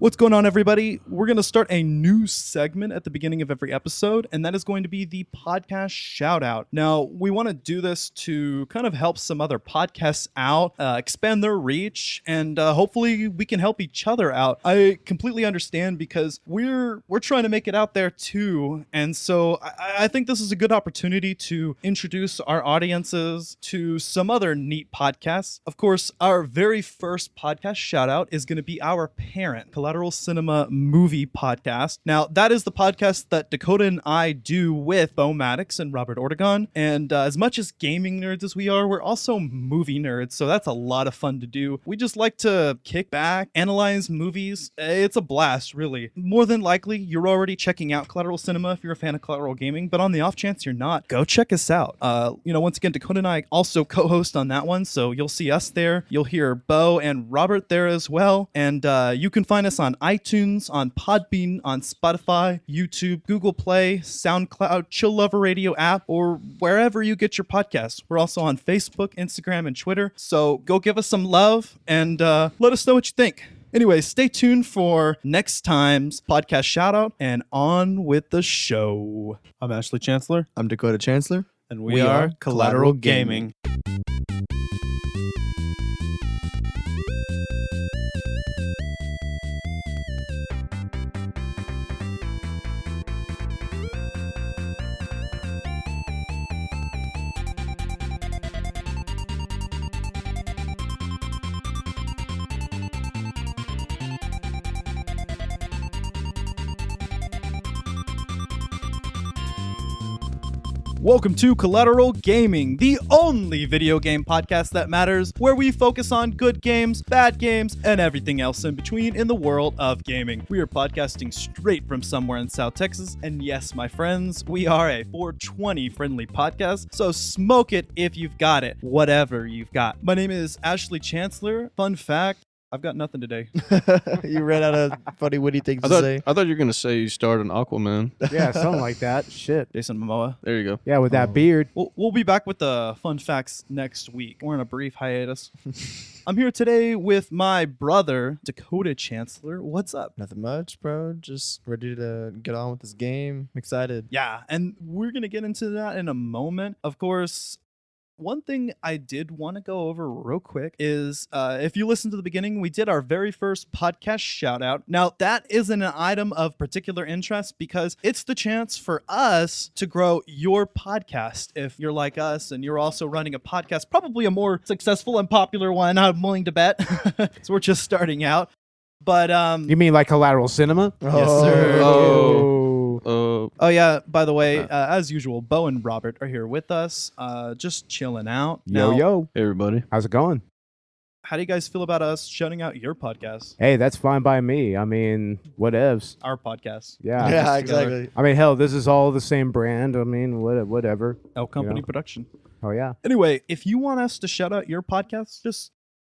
What's going on, everybody? We're going to start a new segment at the beginning of every episode, and that is going to be the podcast shout out. Now, we want to do this to kind of help some other podcasts out, expand their reach, and hopefully we can help each other out. I completely understand because we're trying to make it out there too, and so I think this is a good opportunity to introduce our audiences to some other neat podcasts. Of course, our very first podcast shout out is going to be our parent, Collateral Cinema movie podcast. Now, that is the podcast that Dakota and I do with Beau and Robert Ortegon. And as much as gaming nerds as we are, we're also movie nerds. So that's a lot of fun to do. We just like to kick back, analyze movies. It's a blast, really. More than likely, you're already checking out Collateral Cinema if you're a fan of Collateral Gaming. But on the off chance you're not, go check us out. Once again, Dakota and I also co-host on that one. So you'll see us there. You'll hear Beau and Robert there as well. And you can find us on iTunes, on Podbean, on Spotify, YouTube, Google Play, SoundCloud, Chill Lover Radio app, or wherever you get your podcasts. We're also on Facebook, Instagram, and Twitter. So go give us some love and let us know what you think. Anyway, stay tuned for next time's podcast shout out and on with the show. I'm Ashley Chancellor. I'm Dakota Chancellor. And we are Collateral Gaming. Welcome to Collateral Gaming, the only video game podcast that matters, where we focus on good games, bad games, and everything else in between in the world of gaming. We are podcasting straight from somewhere in South Texas, and yes, my friends, we are a 420 friendly podcast, so smoke it if you've got it, whatever you've got. My name is Ashley Chancellor. Fun fact, I've got nothing today. You ran out of funny witty things to say. I thought you were going to say you starred in Aquaman. Yeah, something like that. Shit. Jason Momoa. There you go. Yeah, with that beard. We'll be back with the fun facts next week. We're in a brief hiatus. I'm here today with my brother, Dakota Chancellor. What's up? Nothing much, bro. Just ready to get on with this game. Excited. Yeah, and we're going to get into that in a moment. Of course, one thing I did want to go over real quick is if you listen to the beginning, we did our very first podcast shout out. Now, that isn't an item of particular interest because it's the chance for us to grow your podcast. If you're like us and you're also running a podcast, probably a more successful and popular one, I'm willing to bet. So we're just starting out. But You mean like Collateral Cinema? Yes, sir. Oh, Yeah, by the way, as usual, Beau and Robert are here with us, just chilling out. Now, Yo. hey, everybody. How's it going? how do you guys feel about us shutting out your podcast? Hey, that's fine by me. I mean, whatevs. Our podcast. Yeah. Yeah, together. exactly. I mean, hell, this is all the same brand. I mean, whatever. L Company Yeah. Production. Oh, yeah. Anyway, if you want us to shout out your podcast, just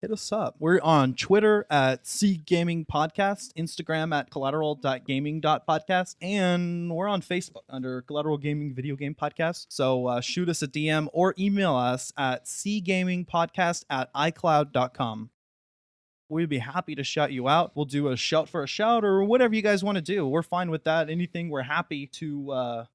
hit us up. We're on Twitter at C Gaming Podcast, Instagram at collateral.gaming.podcast, and we're on Facebook under Collateral Gaming Video Game Podcast. So shoot us a DM or email us at cgamingpodcast@icloud.com. We'd be happy to shout you out. We'll do a shout for a shout or whatever you guys want to do. We're fine with that. Anything, we're happy to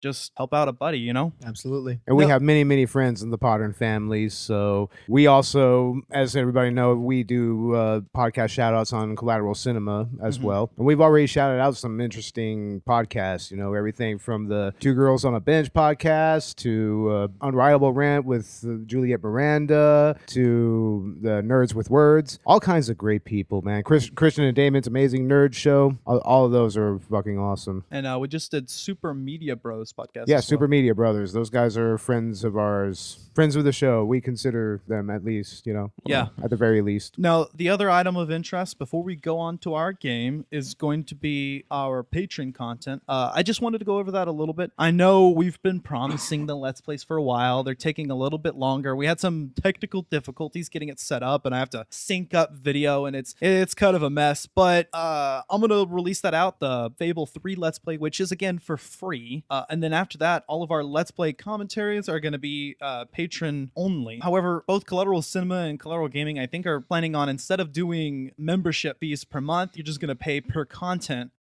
just help out a buddy, you know? Absolutely. And we No. have many, many friends in the Potter family. So we also, as everybody knows, we do podcast shout outs on Collateral Cinema as well. And we've already shouted out some interesting podcasts, you know, everything from the Two Girls on a Bench podcast to Unrivaled Rant with Juliet Miranda to the Nerds with Words. All kinds of great people, man. Christian and Damon's Amazing Nerd Show. All of those are fucking awesome. And we just did Super Media Bros podcast. Yeah, as Super well. Media Brothers. Those guys are friends of ours. Friends of the show. We consider them at least, you know. Yeah. At the very least. Now, the other item of interest before we go on to our game is going to be our Patreon content. I just wanted to go over that a little bit. I know we've been promising the Let's Plays for a while. They're taking a little bit longer. We had some technical difficulties getting it set up, and I have to sync up video, and it's kind of a mess. But I'm going to release that out, the Fable 3 Let's Play, which is, again, for free. And And then after that, all of our Let's Play commentaries are going to be patron only. However, both Collateral Cinema and Collateral Gaming, I think, are planning on, instead of doing membership fees per month, you're just going to pay per content.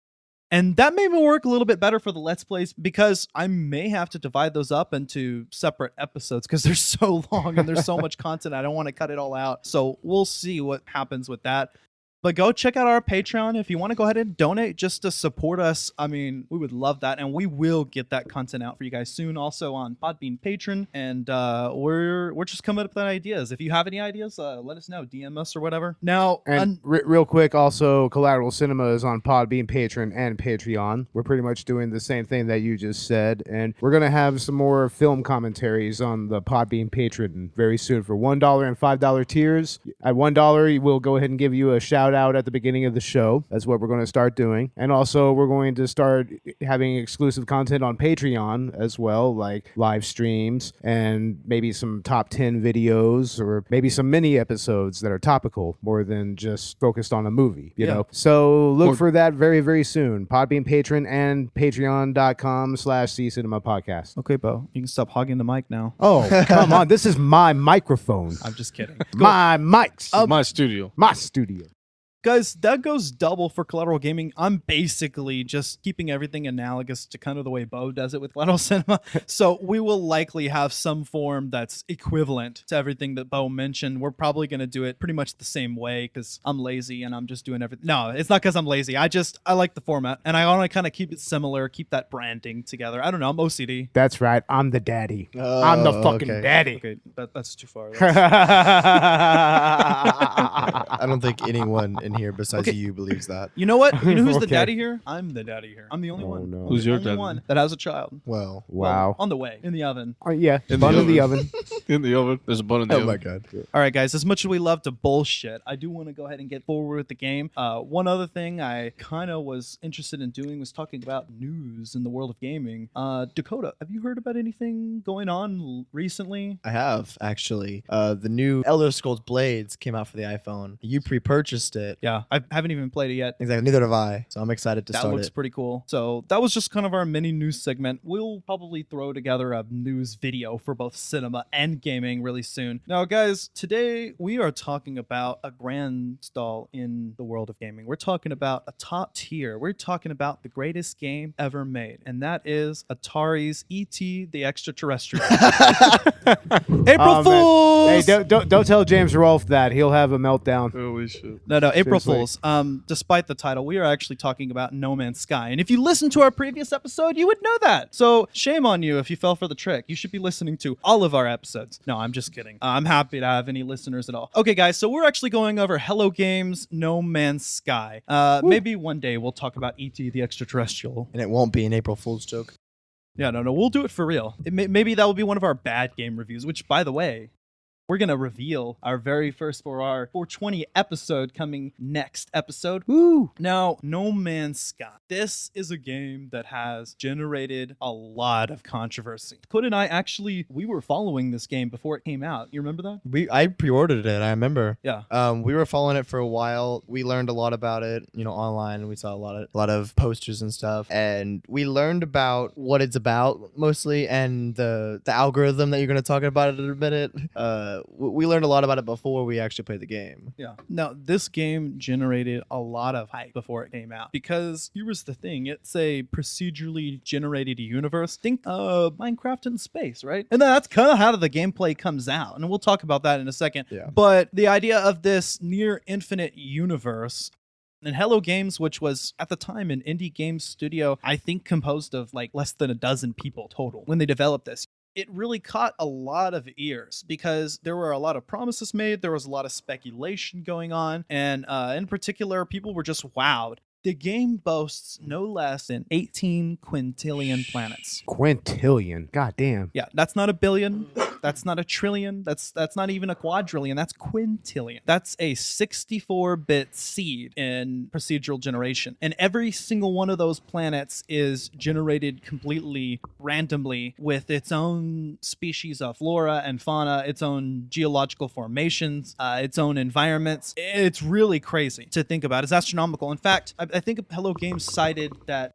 And that made me work a little bit better for the Let's Plays, because I may have to divide those up into separate episodes because they're so long and there's so much content. I don't want to cut it all out. So we'll see what happens with that. But go check out our Patreon if you want to go ahead and donate just to support us. I mean, we would love that, and we will get that content out for you guys soon. Also on Podbean Patron, and we're just coming up with ideas. If you have any ideas, let us know, DM us or whatever. Now, and real quick, also Collateral Cinema is on Podbean, Patreon, and Patreon. We're pretty much doing the same thing that you just said, and we're gonna have some more film commentaries on the Podbean Patreon very soon for $1 and $5 tiers. At $1, we'll go ahead and give you a shout out at the beginning of the show. That's what we're going to start doing. And also we're going to start having exclusive content on Patreon as well, like live streams and maybe some top 10 videos, or maybe some mini episodes that are topical more than just focused on a movie, you know? So look for that very, very soon. Podbean Patron and patreon.com/ccinema podcast. Okay, Beau, you can stop hogging the mic now. Oh, come on. This is my microphone. I'm just kidding. My mics. My studio. My studio. Guys, that goes double for Collateral Gaming. I'm basically just keeping everything analogous to kind of the way Beau does it with Collateral Cinema. So we will likely have some form that's equivalent to everything that Beau mentioned. We're probably going to do it pretty much the same way because I'm lazy and I'm just doing everything. No, it's not because I'm lazy. I like the format, and I want to kind of keep it similar, keep that branding together. I don't know. I'm OCD. That's right. I'm the daddy. I'm the fucking daddy. Okay, that's too far. I don't think anyone in here besides you believes that. You know what? You know who's the Okay. daddy here? I'm the daddy here. I'm the only one. no. Who's your Only daddy? one that has a child. Well, Wow. On the way, in the oven. Yeah. In Bun the in the oven. In the oven. There's a bun in the oh oven. my god. All right, guys, as much as we love to bullshit, I do want to go ahead and get forward with the game. One other thing I kind of was interested in doing was talking about news in the world of gaming. Dakota, have you heard about anything going on recently? I have, actually. The new Elder Scrolls Blades came out for the iPhone. You pre-purchased it. Yeah, I haven't even played it yet. Exactly. Neither have I. So I'm excited to That start looks it. pretty cool. So that was just kind of our mini news segment. We'll probably throw together a news video for both cinema and gaming really soon. Now, guys, today we are talking about a grand stall in the world of gaming. We're talking about a top tier. We're talking about the greatest game ever made, and that is Atari's E.T. the Extra-Terrestrial. April Fools! Hey, don't tell James Rolfe that. He'll have a meltdown. Holy shit. No, April Seriously. Fools. Despite the title, we are actually talking about No Man's Sky. And if you listened to our previous episode, you would know that. So shame on you if you fell for the trick. You should be listening to all of our episodes. No, I'm just kidding. I'm happy to have any listeners at all. Okay, guys, so we're actually going over Hello Games No Man's Sky. Maybe one day we'll talk about E.T. the Extra-Terrestrial. And it won't be an April Fool's joke. Yeah, no, we'll do it for real. Maybe that will be one of our bad game reviews, which, by the way, we're going to reveal our very first for our 420 episode coming next episode. Woo! Now, No Man's Sky. This is a game that has generated a lot of controversy. Code and I we were following this game before it came out. You remember that? I pre-ordered it, I remember. Yeah. We were following it for a while. We learned a lot about it, online, and we saw a lot of posters and stuff. And we learned about what it's about mostly, and the algorithm that you're going to talk about in a minute. We learned a lot about it before we actually played the game. Yeah. Now, this game generated a lot of hype before it came out because here was the thing. It's a procedurally generated universe. Think Minecraft in space, right? And that's kind of how the gameplay comes out. And we'll talk about that in a second. Yeah. But the idea of this near infinite universe and Hello Games, which was at the time an indie game studio, I think composed of like less than a dozen people total when they developed this. It really caught a lot of ears because there were a lot of promises made. There was a lot of speculation going on. And in particular, people were just wowed. The game boasts no less than 18 quintillion planets. Quintillion. God damn. Yeah, that's not a billion. That's not a trillion. That's not even a quadrillion. That's quintillion. That's a 64-bit seed in procedural generation. And every single one of those planets is generated completely randomly with its own species of flora and fauna, its own geological formations, its own environments. It's really crazy to think about. It's astronomical. In fact, I think Hello Games cited that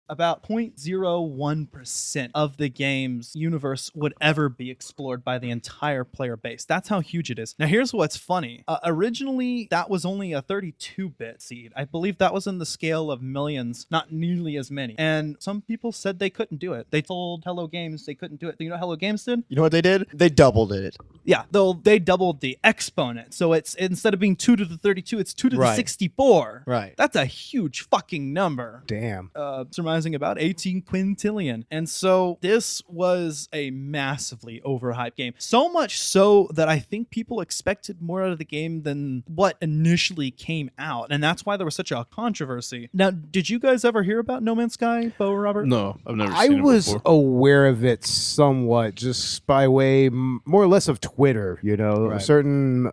about 0.01% of the game's universe would ever be explored by the entire player base. That's how huge it is. Now, here's what's funny. Originally, that was only a 32-bit seed. I believe that was in the scale of millions, not nearly as many. And some people said they couldn't do it. They told Hello Games they couldn't do it. Do you know what Hello Games did? You know what they did? They doubled it. Yeah, though they doubled the exponent. So it's instead of being 2 to the 32, it's 2 to the Right. 64. Right. That's a huge fucking number. Damn. Surmising about 18 quintillion. And so this was a massively overhyped game. So much so that I think people expected more out of the game than what initially came out. And that's why there was such a controversy. Now, did you guys ever hear about No Man's Sky, Beau or Robert? No, I've never I seen it was before. aware of it somewhat, just by way, more or less, of Twitter. You know, Right. certain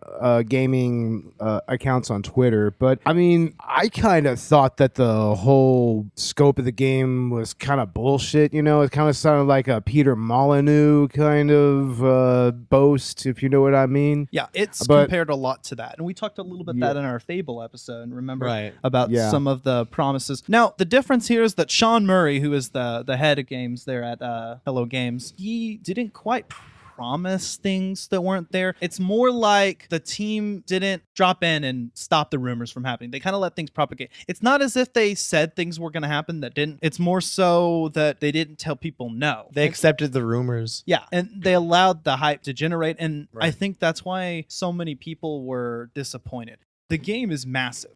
gaming accounts on Twitter. But I mean, I kind of thought that the whole scope of the game was kind of bullshit. You know, it kind of sounded like a Peter Molyneux kind of boast, if you know what I mean. Yeah, it's But- compared a lot to that. And we talked a little bit that in our Fable episode, remember? Right. About Yeah. some of the promises. Now, the difference here is that Sean Murray, who is the head of games there at Hello Games, he didn't quite promise things that weren't there. It's more like the team didn't drop in and stop the rumors from happening. They kind of let things propagate. It's not as if they said things were going to happen that didn't. It's more so that they didn't tell people no. They accepted the rumors. Yeah, and they allowed the hype to generate, and I Right. think that's why so many people were disappointed. The game is massive.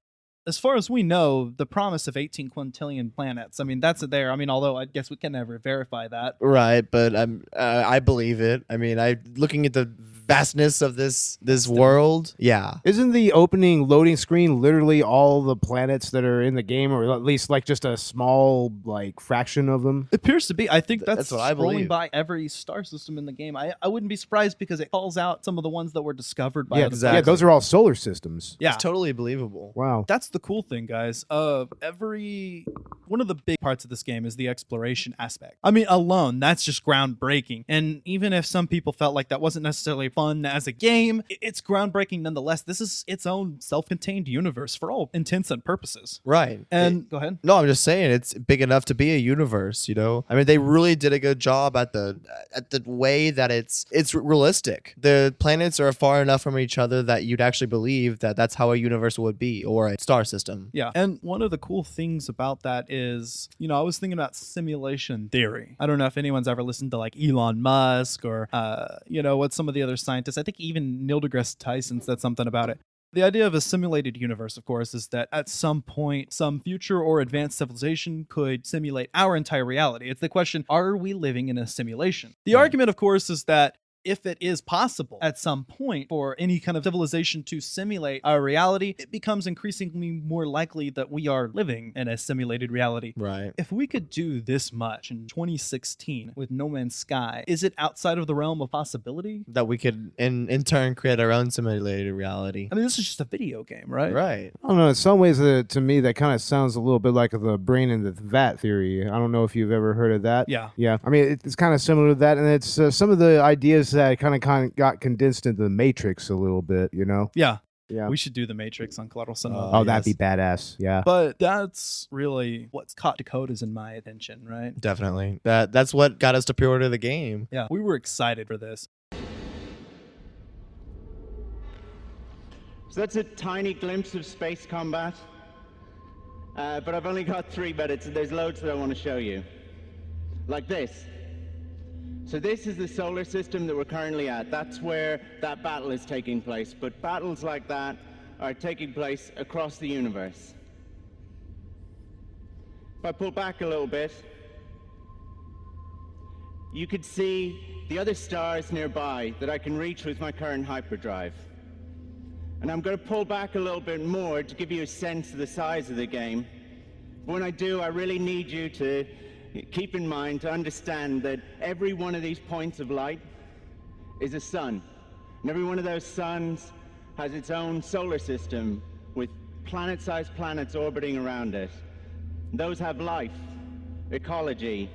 As far as we know, the promise of 18 quintillion planets, I mean, that's there. I mean, although I guess we can never verify that. Right, but I believe it. I mean, looking at the vastness of this world. Yeah. Isn't the opening loading screen literally all the planets that are in the game, or at least like just a small like fraction of them? It appears to be. I think that's That's what I rolling believe. by every star system in the game. I wouldn't be surprised because it calls out some of the ones that were discovered by Yeah, other exactly. Yeah, those are all solar systems. Yeah. It's totally believable. Wow. That's the cool thing, guys. One of the big parts of this game is the exploration aspect. I mean, alone, that's just groundbreaking. And even if some people felt like that wasn't necessarily fun as a game, it's groundbreaking nonetheless. This is its own self-contained universe for all intents and purposes. Right. And go ahead. No, I'm just saying it's big enough to be a universe, you know? I mean, they really did a good job at the way that it's realistic. The planets are far enough from each other that you'd actually believe that that's how a universe would be, or a star system. Yeah. And one of the cool things about that is, you know, I was thinking about simulation theory. I don't know if anyone's ever listened to like Elon Musk or, you know, what some of the other scientists, I think even Neil deGrasse Tyson said something about it. The idea of a simulated universe, of course, is that at some point, some future or advanced civilization could simulate our entire reality. It's the question, are we living in a simulation? The argument, of course, is that if it is possible at some point for any kind of civilization to simulate our reality, it becomes increasingly more likely that we are living in a simulated reality. Right. If we could do this much in 2016 with No Man's Sky, is it outside of the realm of possibility? That we could, in turn, create our own simulated reality. I mean, this is just a video game, right? Right. I don't know. In some ways, to me, that kind of sounds a little bit like the brain in the vat theory. I don't know if you've ever heard of that. Yeah. Yeah. I mean, it's kind of similar to that, and it's some of the ideas that kind of got condensed into the Matrix a little bit. You know. Yeah. Yeah. We should do the Matrix on Collateral Cinema. Oh, that'd be badass. Yeah. But that's really what's caught Dakota's in my attention, right? Definitely. That's what got us to pre-order the game. Yeah. We were excited for this. So that's a tiny glimpse of space combat. But I've only got 3 minutes, and there's loads that I want to show you. Like this. So this is the solar system that we're currently at. That's where that battle is taking place. But battles like that are taking place across the universe. If I pull back a little bit, you could see the other stars nearby that I can reach with my current hyperdrive. And I'm going to pull back a little bit more to give you a sense of the size of the game. But when I do, I really need you to keep in mind, to understand that every one of these points of light is a sun. And every one of those suns has its own solar system with planet-sized planets orbiting around it. And those have life, ecology.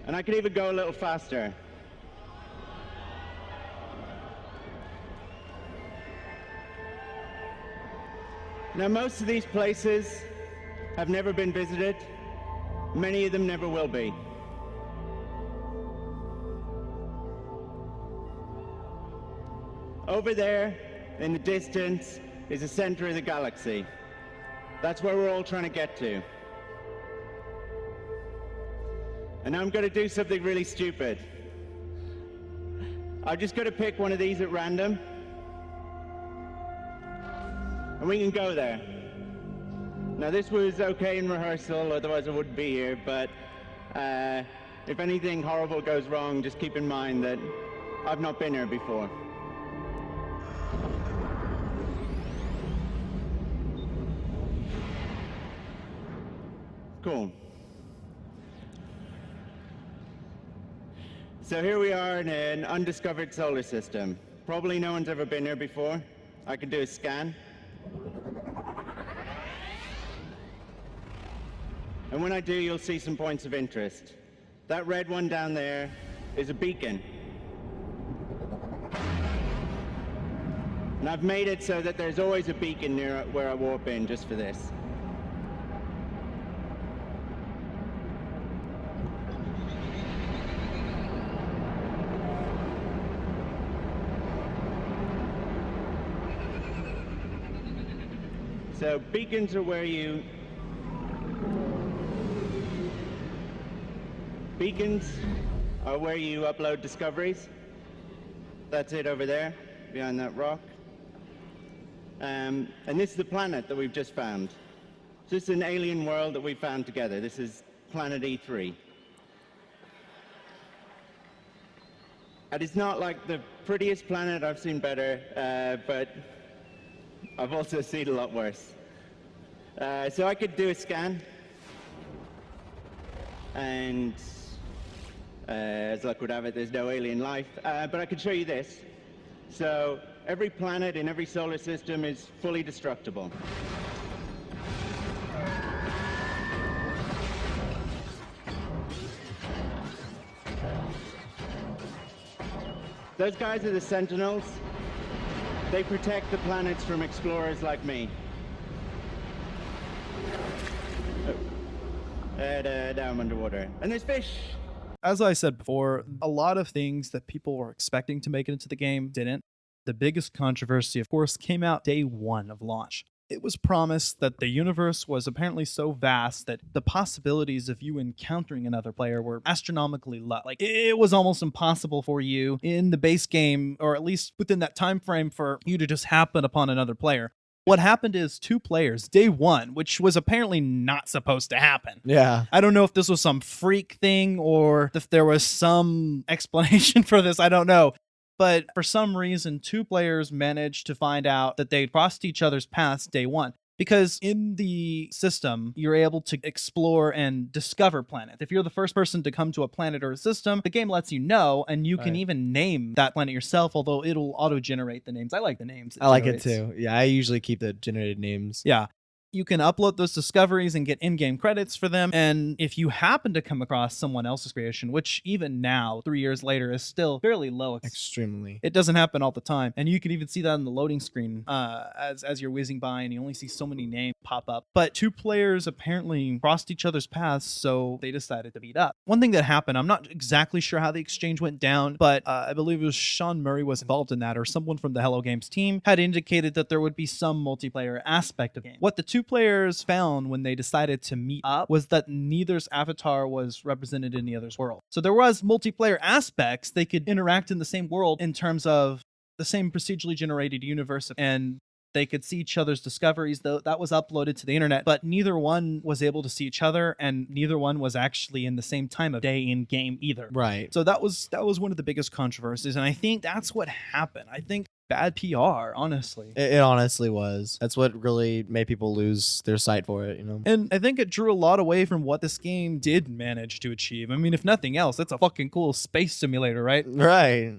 And I could even go a little faster. Now, most of these places have never been visited. Many of them never will be. Over there, in the distance, is the center of the galaxy. That's where we're all trying to get to. And I'm going to do something really stupid. I'm just going to pick one of these at random. And we can go there. Now, this was okay in rehearsal, otherwise I wouldn't be here, but if anything horrible goes wrong, just keep in mind that I've not been here before. Cool. So here we are in an undiscovered solar system. Probably no one's ever been here before. I can do a scan. And when I do, you'll see some points of interest. That red one down there is a beacon. And I've made it so that there's always a beacon near where I warp in just for this. So beacons are where you upload discoveries. That's it over there, behind that rock. And this is the planet that we've just found. So this is an alien world that we found together. This is planet E3. And it's not like the prettiest planet. I've seen better, but I've also seen a lot worse. So I could do a scan, and as luck would have it, there's no alien life, but I could show you this. So every planet in every solar system is fully destructible. Those guys are the Sentinels. They protect the planets from explorers like me. And now I'm underwater. And there's fish. As I said before, a lot of things that people were expecting to make it into the game didn't. The biggest controversy, of course, came out day one of launch. It was promised that the universe was apparently so vast that the possibilities of you encountering another player were astronomically low. Like, it was almost impossible for you in the base game, or at least within that time frame, for you to just happen upon another player. What happened is 2 players, day one, which was apparently not supposed to happen. Yeah. I don't know if this was some freak thing or if there was some explanation for this. I don't know. But for some reason, 2 players managed to find out that they crossed each other's paths day one. Because in the system, you're able to explore and discover planets. If you're the first person to come to a planet or a system, the game lets you know, and you can even name that planet yourself, although it'll auto-generate the names. I like the names. I like it too. Yeah, I usually keep the generated names. Yeah. You can upload those discoveries and get in-game credits for them. And if you happen to come across someone else's creation, which even now, 3 years later, is still fairly low. Extremely. It doesn't happen all the time. And you can even see that in the loading screen as you're whizzing by, and you only see so many names pop up. But 2 players apparently crossed each other's paths, so they decided to meet up. One thing that happened, I'm not exactly sure how the exchange went down, but I believe it was Sean Murray was involved in that, or someone from the Hello Games team had indicated that there would be some multiplayer aspect of the game. What the 2 players found when they decided to meet up was that neither's avatar was represented in the other's world. So there was multiplayer aspects. They could interact in the same world in terms of the same procedurally generated universe, and they could see each other's discoveries, though that was uploaded to the internet, but neither one was able to see each other, and neither one was actually in the same time of day in game either. Right. So that was one of the biggest controversies, and I think that's what happened. I think bad PR, honestly. It honestly was. That's what really made people lose their sight for it, you know? And I think it drew a lot away from what this game did manage to achieve. I mean, if nothing else, it's a fucking cool space simulator, right? Right.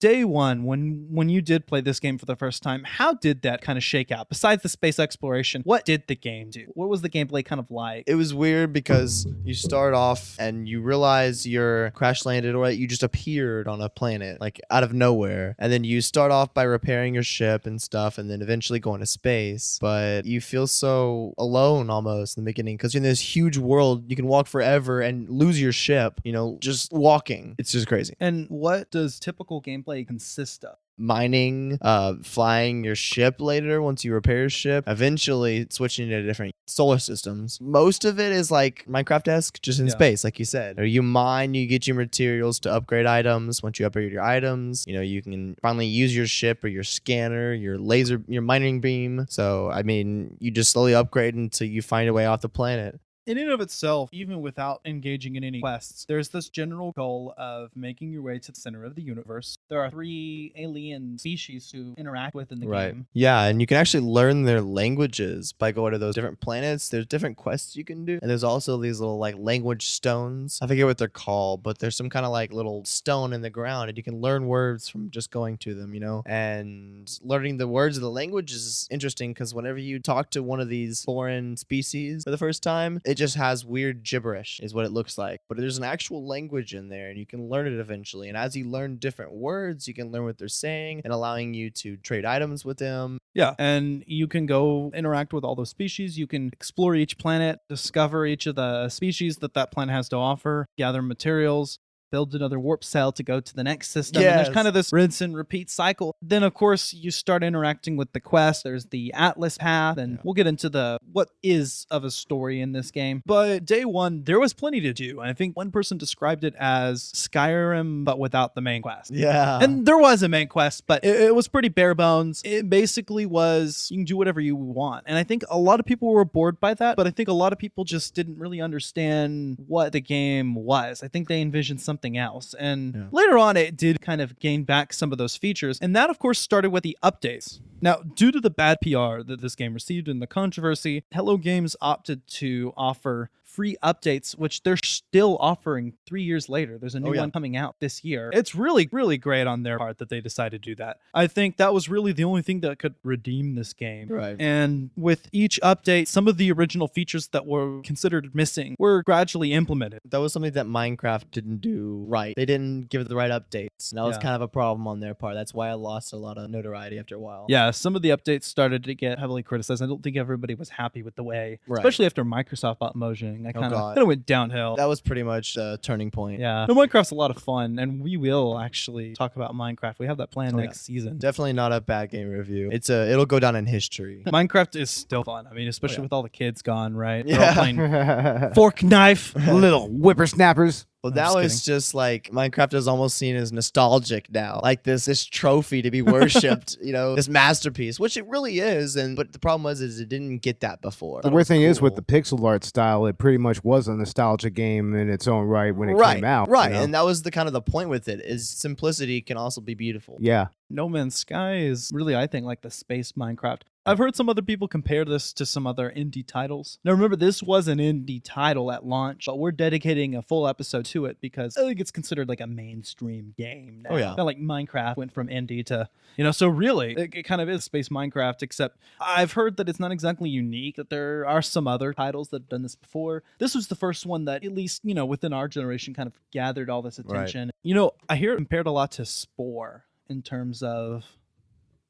day one, when you did play this game for the first time, how did that kind of shake out? Besides the space exploration, what did the game do? What was the gameplay kind of like? It was weird because you start off and you realize you're crash landed, or you just appeared on a planet like out of nowhere, and then you start off by repairing your ship and stuff, and then eventually going to space. But you feel so alone almost in the beginning because you're in this huge world. You can walk forever and lose your ship, just walking. It's just crazy. And what does typical gameplay consist of? Mining, flying your ship later once you repair your ship, eventually switching to different solar systems. Most of it is like Minecraft-esque, just in space, like you said. Or you mine, you get your materials to upgrade items. Once you upgrade your items, you can finally use your ship or your scanner, your laser, your mining beam. So, you just slowly upgrade until you find a way off the planet. In and of itself, even without engaging in any quests, there's this general goal of making your way to the center of the universe. There are 3 alien species who interact with in the game. Yeah, and you can actually learn their languages by going to those different planets. There's different quests you can do. And there's also these little language stones. I forget what they're called, but there's some kind of little stone in the ground, and you can learn words from just going to them, And learning the words of the language is interesting because whenever you talk to one of these foreign species for the first time, it just has weird gibberish is what it looks like, but there's an actual language in there and you can learn it eventually. And as you learn different words, you can learn what they're saying and allowing you to trade items with them. Yeah, and you can go interact with all those species. You can explore each planet, discover each of the species that planet has to offer, gather materials, build another warp cell to go to the next system. Yes. And there's kind of this rinse and repeat cycle. Then, of course, you start interacting with the quest. There's the Atlas path, and we'll get into what is of a story in this game. But day one, there was plenty to do. I think one person described it as Skyrim, but without the main quest. Yeah. And there was a main quest, but it was pretty bare bones. It basically was, you can do whatever you want. And I think a lot of people were bored by that, but I think a lot of people just didn't really understand what the game was. I think they envisioned something else. And later on, it did kind of gain back some of those features. And that, of course, started with the updates. Now, due to the bad PR that this game received and the controversy, Hello Games opted to offer free updates, which they're still offering 3 years later. There's a new one coming out this year. It's really, really great on their part that they decided to do that. I think that was really the only thing that could redeem this game. Right. And with each update, some of the original features that were considered missing were gradually implemented. That was something that Minecraft didn't do right. They didn't give it the right updates. And that was kind of a problem on their part. That's why I lost a lot of notoriety after a while. Yeah, some of the updates started to get heavily criticized. I don't think everybody was happy with the way, especially after Microsoft bought Mojang. I kind of went downhill. That was pretty much a turning point. Yeah. No, Minecraft's a lot of fun, and we will actually talk about Minecraft. We have that planned next season. Definitely not a bad game review. It'll go down in history. Minecraft is still fun. I mean, especially with all the kids gone, right? Yeah. They're all playing fork knife. Little whippersnappers. Well, now it's just Minecraft is almost seen as nostalgic now. Like this trophy to be worshipped, this masterpiece, which it really is. But the problem was it didn't get that before. The weird thing is with the pixel art style, it pretty much was a nostalgia game in its own right when it came out. Right, and that was the point with it is simplicity can also be beautiful. Yeah. No Man's Sky is really, I think, like the space Minecraft. I've heard some other people compare this to some other indie titles. Now, remember, this was an indie title at launch, but we're dedicating a full episode to it because I think it's considered like a mainstream game now. Oh, yeah. Kind of like Minecraft went from indie to, so really, it kind of is space Minecraft, except I've heard that it's not exactly unique, that there are some other titles that have done this before. This was the first one that, at least, within our generation, kind of gathered all this attention. Right. I hear it compared a lot to Spore in terms of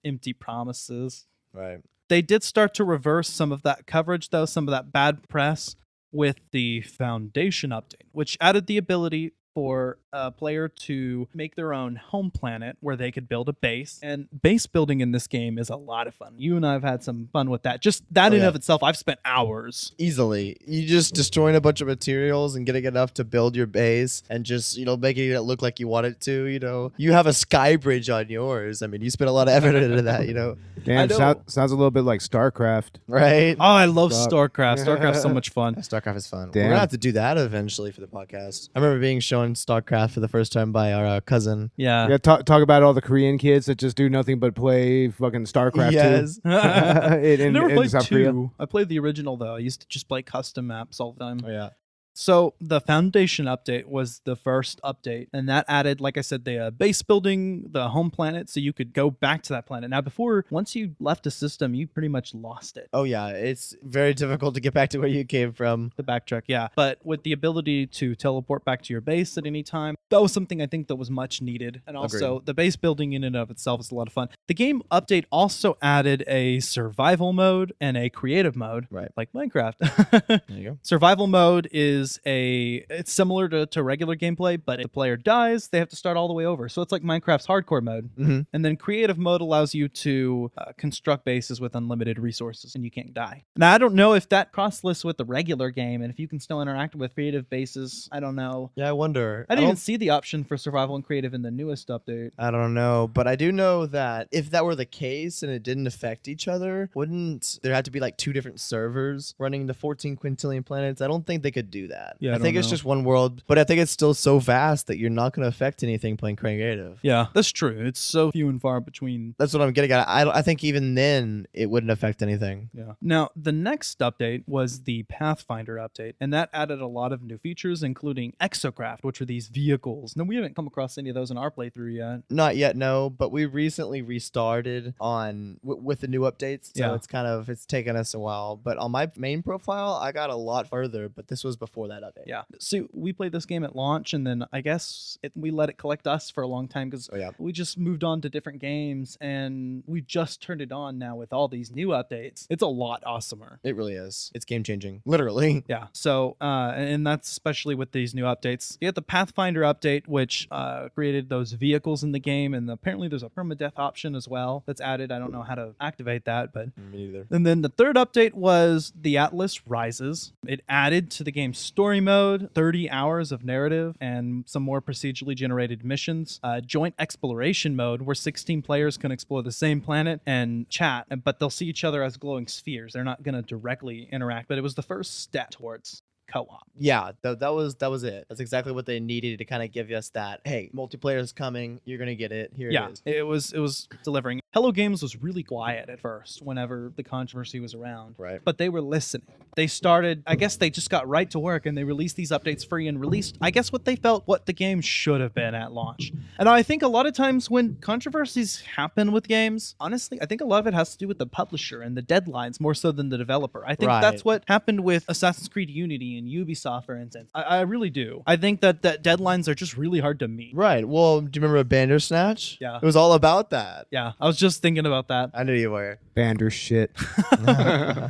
empty promises. Right. They did start to reverse some of that coverage, though, some of that bad press with the Foundation update, which added the ability for a player to make their own home planet where they could build a base. And base building in this game is a lot of fun. You and I have had some fun with that. Just that in of itself, I've spent hours. Easily. You just destroying a bunch of materials and getting enough to build your base and just, making it look like you want it to, You have a sky bridge on yours. I mean, you spent a lot of effort into that, Damn, sounds a little bit like StarCraft. Right? Oh, I love StarCraft. StarCraft's so much fun. StarCraft is fun. Damn. We're going to have to do that eventually for the podcast. I remember being shown StarCraft for the first time by our cousin. Yeah. Yeah, talk about all the Korean kids that just do nothing but play fucking StarCraft 2. I never played South Korea. 2. I played the original, though. I used to just play custom maps all the time. Oh, yeah. So the Foundation update was the first update, and that added, like I said, the base building, the home planet, so you could go back to that planet. Now, before, once you left a system, you pretty much lost it. Oh yeah, it's very difficult to get back to where you came from. The backtrack, yeah. But with the ability to teleport back to your base at any time, that was something I think that was much needed. And also, the base building in and of itself is a lot of fun. The game update also added a survival mode and a creative mode, Right. like Minecraft. There you go. Survival mode it's similar to regular gameplay, but if the player dies, they have to start all the way over. So it's like Minecraft's hardcore mode. Mm-hmm. And then creative mode allows you to construct bases with unlimited resources, and you can't die. Now, I don't know if that cross-lists with the regular game, and if you can still interact with creative bases. I don't know. Yeah, I wonder. I didn't even see the option for survival and creative in the newest update. I don't know, but I do know that if that were the case and it didn't affect each other, wouldn't there have to be like 2 different servers running the 14 quintillion planets? I don't think they could do that. Yeah, I think it's just one world, but I think it's still so vast that you're not going to affect anything playing creative. Yeah, that's true. It's so few and far between. That's what I'm getting at. I think even then it wouldn't affect anything. Yeah. Now, the next update was the Pathfinder update, and that added a lot of new features, including Exocraft, which are these vehicles. Now, we haven't come across any of those in our playthrough yet. Not yet, no, but we recently restarted on with the new updates, so it's taken us a while. But on my main profile, I got a lot further, but this was before that update. Yeah. So we played this game at launch, and then I guess we let it collect us for a long time because we just moved on to different games, and we just turned it on now with all these new updates. It's a lot awesomer. It really is. It's game changing, literally. Yeah. So, and that's especially with these new updates. You get the Pathfinder update, which created those vehicles in the game, and apparently there's a permadeath option as well that's added. I don't know how to activate that, but Me neither. and then the third update was the Atlas Rises. It added to the game's story mode 30 hours of narrative and some more procedurally generated missions. Joint exploration mode where 16 players can explore the same planet and chat, but they'll see each other as glowing spheres. They're not going to directly interact, but it was the first step towards co-op. Yeah, that was it. That's exactly what they needed to kind of give us that. Hey, multiplayer is coming. You're gonna get it. Here it is. It was delivering. Hello Games was really quiet at first whenever the controversy was around. Right. But they were listening. They started, I guess they just got right to work and they released these updates free and released, I guess, what they felt what the game should have been at launch. And I think a lot of times when controversies happen with games, honestly, I think a lot of it has to do with the publisher and the deadlines more so than the developer. I think that's what happened with Assassin's Creed Unity and Ubisoft, for instance. I really do. I think that deadlines are just really hard to meet. Right. Well, do you remember Bandersnatch? Yeah. It was all about that. Yeah. I was just thinking about that. I knew you were. Bander shit.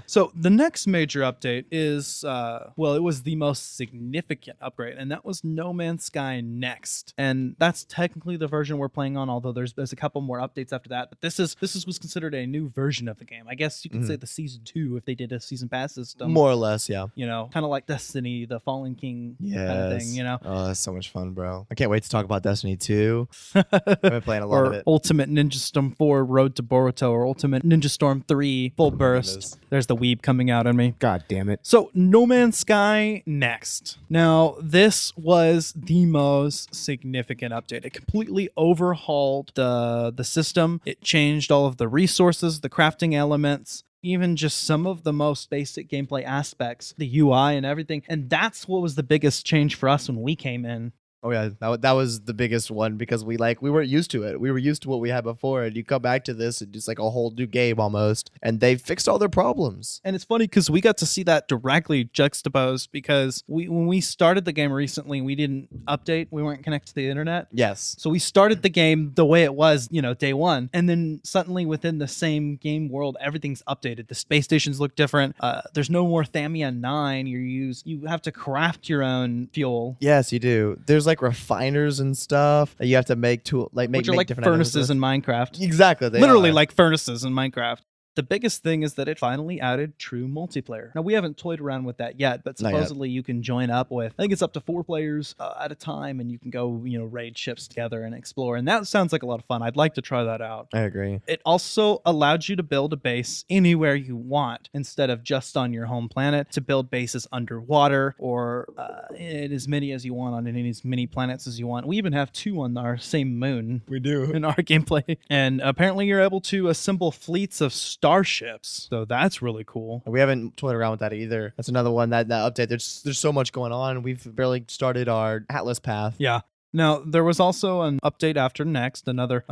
So the next major update is, it was the most significant upgrade, and that was No Man's Sky Next. And that's technically the version we're playing on, although there's a couple more updates after that. But this was considered a new version of the game. I guess you could say the season 2 if they did a season pass system. More or less, yeah. You know, kind of like Destiny, the Fallen King kind of thing, you know? Oh, that's so much fun, bro. I can't wait to talk about Destiny 2. I've been playing a lot of Or it. Ultimate Ninja Storm 4 Road to Boruto, or Ultimate Ninja Storm 3 Full Burst. There's the weeb coming out on me. God damn it. So, No Man's Sky Next. Now, this was the most significant update. It completely overhauled the system. It changed all of the resources, the crafting elements, even just some of the most basic gameplay aspects, the UI and everything. And that's what was the biggest change for us when we came in. Oh yeah, that was the biggest one because we weren't used to it. We were used to what we had before, and you come back to this, and it's like a whole new game almost. And they fixed all their problems. And it's funny because we got to see that directly juxtaposed because when we started the game recently, we didn't update. We weren't connected to the internet. Yes. So we started the game the way it was, day one. And then suddenly within the same game world, everything's updated. The space stations look different. There's no more Thamia 9. You have to craft your own fuel. Yes, you do. There's like refiners and stuff that you have to make to make which are make like different furnaces items in Minecraft. Exactly. They Literally are. like furnaces in Minecraft. The biggest thing is that it finally added true multiplayer. Now, we haven't toyed around with that yet, but Not yet. supposedly you can join up with, I think it's up to 4 players at a time, and you can go, raid ships together and explore. And that sounds like a lot of fun. I'd like to try that out. I agree. It also allowed you to build a base anywhere you want instead of just on your home planet, to build bases underwater or in as many as you want on as many planets as you want. We even have 2 on our same moon. We do. In our gameplay. And apparently you're able to assemble fleets of starships. So that's really cool. We haven't toyed around with that either. That's another one that update. There's so much going on. We've barely started our Atlas path. Yeah. Now, there was also an update after next, another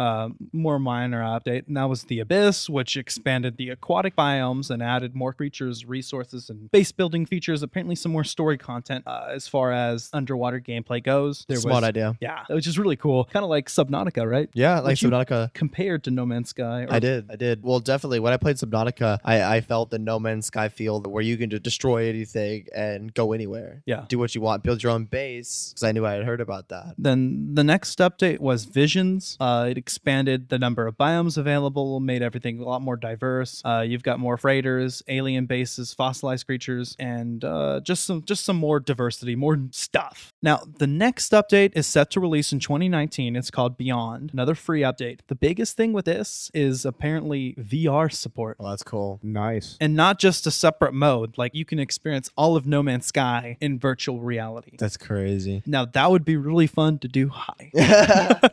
more minor update, and that was the Abyss, which expanded the aquatic biomes and added more creatures, resources, and base building features. Apparently, some more story content as far as underwater gameplay goes. Smart idea. Yeah, which is really cool. Kind of like Subnautica, right? Yeah, like Which you Subnautica. compared to No Man's Sky. I did. Well, definitely. When I played Subnautica, I felt the No Man's Sky feel where you can just destroy anything and go anywhere. Yeah. Do what you want. Build your own base. Because I knew I had heard about that. Then the next update was Visions. It expanded the number of biomes available, made everything a lot more diverse. You've got more freighters, alien bases, fossilized creatures, and just some more diversity, more stuff. Now, the next update is set to release in 2019. It's called Beyond, another free update. The biggest thing with this is apparently VR support. Well, that's cool. Nice. And not just a separate mode, like you can experience all of No Man's Sky in virtual reality. That's crazy. Now, that would be really fun to do high.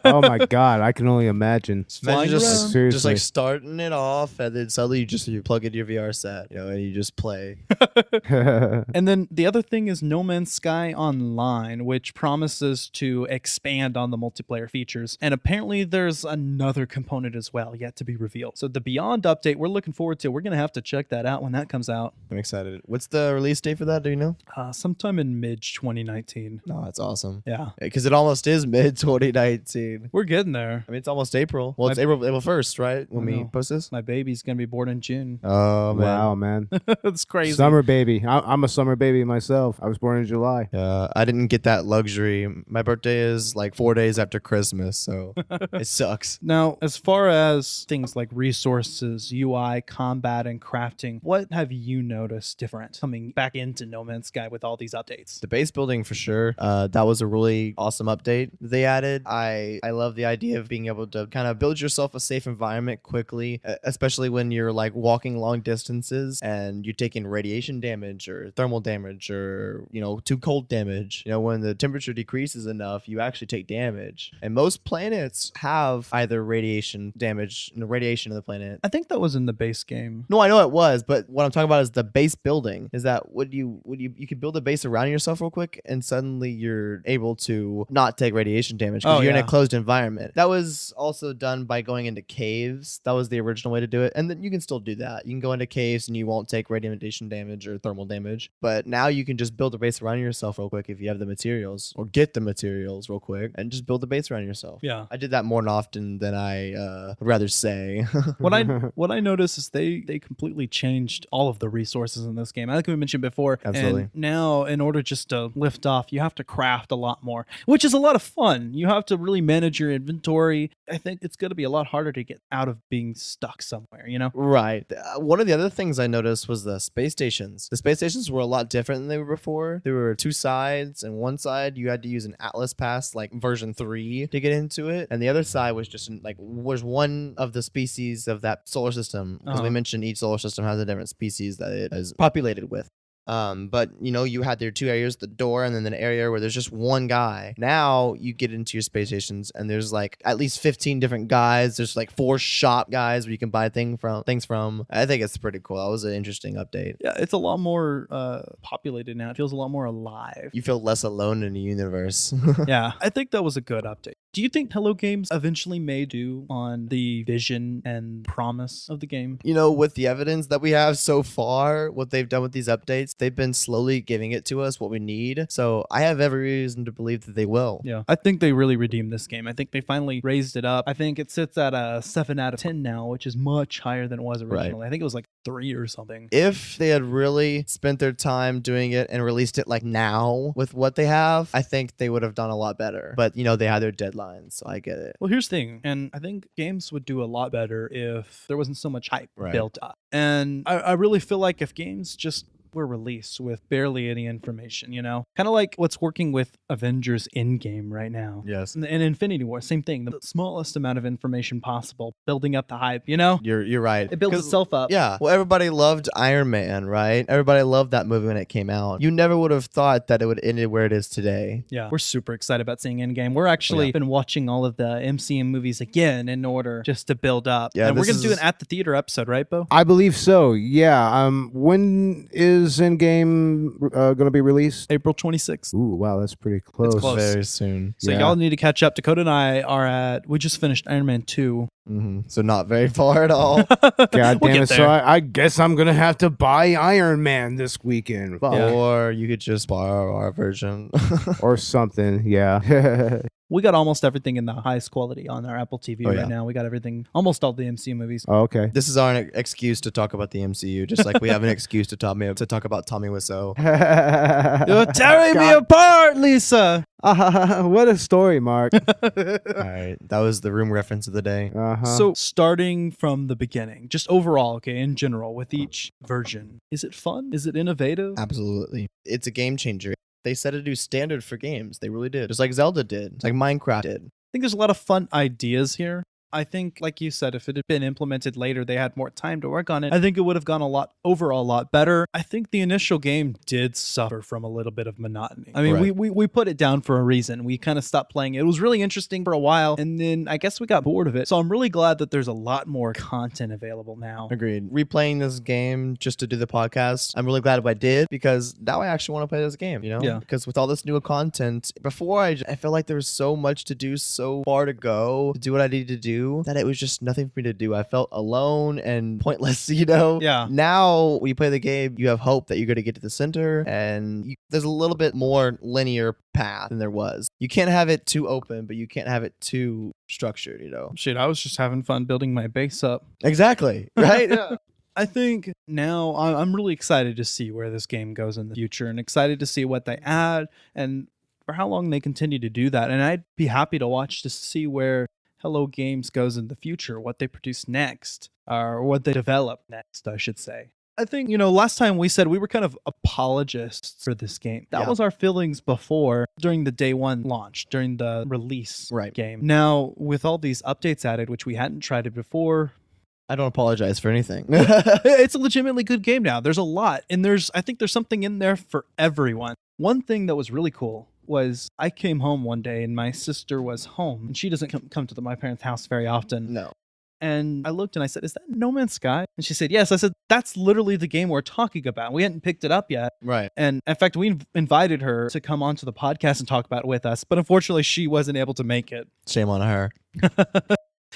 Oh my god, I can only imagine. Flying Imagine around. just Seriously. like starting it off, and then suddenly you plug in your VR set, and you just play. And then the other thing is No Man's Sky Online, which promises to expand on the multiplayer features. And apparently there's another component as well yet to be revealed. So the Beyond update, we're looking forward to. We're going to have to check that out when that comes out. I'm excited. What's the release date for that? Do you know? Sometime in mid 2019. No, that's awesome. Yeah, Because it almost is mid 2019. we're getting there. I mean, it's almost April. Well, it's April 1st, right? When I we know. post this. My baby's going to be born in June. Oh man. Wow, man. That's crazy. Summer baby. I'm a summer baby myself. I was born in July. I didn't get that luxury. My birthday is like 4 days after Christmas, so it sucks. Now, as far as things like resources, UI, combat, and crafting, what have you noticed different coming back into No Man's Sky with all these updates? The base building for sure. That was a really awesome update they added. I love the idea of being able to kind of build yourself a safe environment quickly, especially when you're like walking long distances and you're taking radiation damage or thermal damage or too cold damage. When the temperature decreases enough, you actually take damage. And most planets have either radiation damage, radiation of the planet. I think that was in the base game. No, I know it was, but what I'm talking about is the base building. Is that you can build a base around yourself real quick, and suddenly you're able to not take radiation damage because you're in a closed environment. That was also done by going into caves. That was the original way to do it, and then you can still do that. You can go into caves and you won't take radiation damage or thermal damage. But now you can just build a base around yourself real quick if you have the materials, or get the materials real quick and just build a base around yourself. Yeah. I did that more often than I would rather say. What I noticed is they completely changed all of the resources in this game. I think we mentioned before. Absolutely. And now, in order just to lift off, you have to craft a lot more, which is a lot of fun. You have to really manage your inventory. I think it's going to be a lot harder to get out of being stuck somewhere, Right. One of the other things I noticed was the space stations. The space stations were a lot different than they were before. There were two sides, and one side you had to use an Atlas pass, like version 3, to get into it, and the other side was just was one of the species of that solar system. Because we mentioned each solar system has a different species that it is populated with. But you had their two areas, the door and then an area where there's just one guy. Now you get into your space stations and there's like at least 15 different guys. There's like 4 shop guys where you can buy things from. I think it's pretty cool. That was an interesting update. Yeah, it's a lot more populated now. It feels a lot more alive. You feel less alone in the universe. Yeah, I think that was a good update. Do you think Hello Games eventually may do on the vision and promise of the game? With the evidence that we have so far, what they've done with these updates, they've been slowly giving it to us what we need. So I have every reason to believe that they will. Yeah, I think they really redeemed this game. I think they finally raised it up. I think it sits at a 7 out of 10 now, which is much higher than it was originally. Right. I think it was like 3 or something. If they had really spent their time doing it and released it like now with what they have, I think they would have done a lot better. But, they had their deadlines, so I get it. Well, here's the thing, and I think games would do a lot better if there wasn't so much hype Right. built up. And I really feel like if games just were released with barely any information, Kind of like what's working with Avengers Endgame right now. Yes. And Infinity War, same thing. The smallest amount of information possible, building up the hype, You're right. It builds 'Cause- itself up. Yeah. Well, everybody loved Iron Man, right? Everybody loved that movie when it came out. You never would have thought that it would end where it is today. Yeah. We're super excited about seeing Endgame. We're actually been watching all of the MCU movies again in order just to build up. Yeah, and we're this going to do is- an At the Theater episode, right, Beau? I believe so. Yeah. When is Endgame going to be released? April 26th. Ooh, wow, that's pretty close. close. Very soon. So Yeah. y'all need to catch up. Dakota and I we just finished Iron Man 2. So not very far at all. God We'll damn get it. So there. I guess I'm going to have to buy Iron Man this weekend. Or you could just borrow our version. Or something. Yeah. We got almost everything in the highest quality on our Apple TV Oh, right yeah. now. We got everything, almost all the MCU movies. Oh, okay. This is our excuse to talk about the MCU, just like we have an excuse to talk about Tommy Wiseau. You're tearing me apart, Lisa. What a story, Mark. All right, that was the room reference of the day. Uh-huh. So starting from the beginning, just overall, okay, in general, with each version, is it fun? Is it innovative? Absolutely, it's a game changer. They set a new standard for games. They really did, just like Zelda did, just like Minecraft did. I think there's a lot of fun ideas here. I think, like you said, if it had been implemented later, they had more time to work on it. I think it would have gone a lot better. I think the initial game did suffer from a little bit of monotony. I mean, Right. we put it down for a reason. We kind of stopped playing it. It was really interesting for a while, and then I guess we got bored of it. So I'm really glad that there's a lot more content available now. Agreed. Replaying this game just to do the podcast, I'm really glad I did, because now I actually want to play this game, Yeah. Because with all this new content, before I felt like there was so much to do, so far to go, to do what I needed to do, that it was just nothing for me to do. I felt alone and pointless, Yeah. Now, when you play the game, you have hope that you're going to get to the center, and there's a little bit more linear path than there was. You can't have it too open, but you can't have it too structured, Shit, I was just having fun building my base up. Exactly, right? Yeah. I think now I'm really excited to see where this game goes in the future, and excited to see what they add and for how long they continue to do that. And I'd be happy to watch to see where Hello Games goes in the future, what they produce next, or what they develop next, I should say. I think, last time we said we were kind of apologists for this game. That Yeah. was our feelings before, during the day one launch, during the release Right. game. Now, with all these updates added, which we hadn't tried it before, I don't apologize for anything. it's a legitimately good game now. There's a lot, and I think there's something in there for everyone. One thing that was really cool was I came home one day and my sister was home, and she doesn't come to my parents' house very often. No. And I looked and I said, "Is that No Man's Sky?" And she said, "Yes." I said, "That's literally the game we're talking about. We hadn't picked it up yet." Right. And in fact, we invited her to come onto the podcast and talk about it with us, but unfortunately, she wasn't able to make it. Shame on her.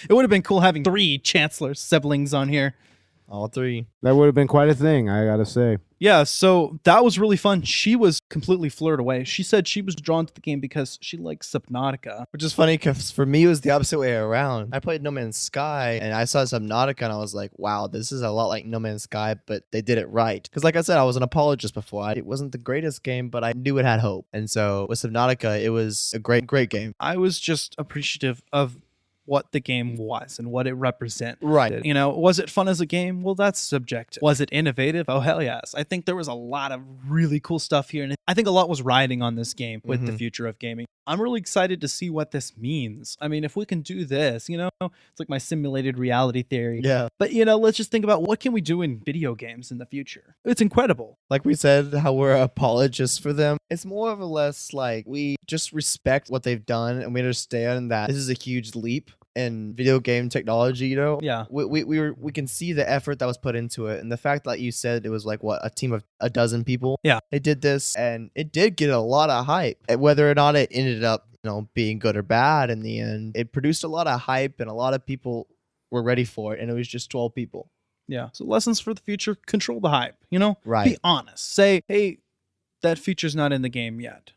It would have been cool having 3 Chancellor siblings on here. All 3. That would have been quite a thing, I gotta say. Yeah, so that was really fun. She was completely flirted away. She said she was drawn to the game because she likes Subnautica. Which is funny because for me, it was the opposite way around. I played No Man's Sky and I saw Subnautica and I was like, wow, this is a lot like No Man's Sky, but they did it right. Because like I said, I was an apologist before. It wasn't the greatest game, but I knew it had hope. And so with Subnautica, it was a great game. I was just appreciative of what the game was and what it represented. Right. Was it fun as a game? Well, that's subjective. Was it innovative? Oh, hell yes. I think there was a lot of really cool stuff here. And I think a lot was riding on this game with the future of gaming. I'm really excited to see what this means. I mean, if we can do this, it's like my simulated reality theory. Yeah. But, let's just think about what can we do in video games in the future? It's incredible. Like we said, how we're apologists for them. It's more or less like we just respect what they've done and we understand that this is a huge leap in video game technology, Yeah. We can see the effort that was put into it, and the fact that you said it was like a team of a dozen people. Yeah. They did this and it did get a lot of hype. Whether or not it ended up being good or bad in the end, it produced a lot of hype and a lot of people were ready for it, and it was just 12 people. Yeah. So lessons for the future, control the hype, Right. Be honest. Say, hey, that feature's not in the game yet,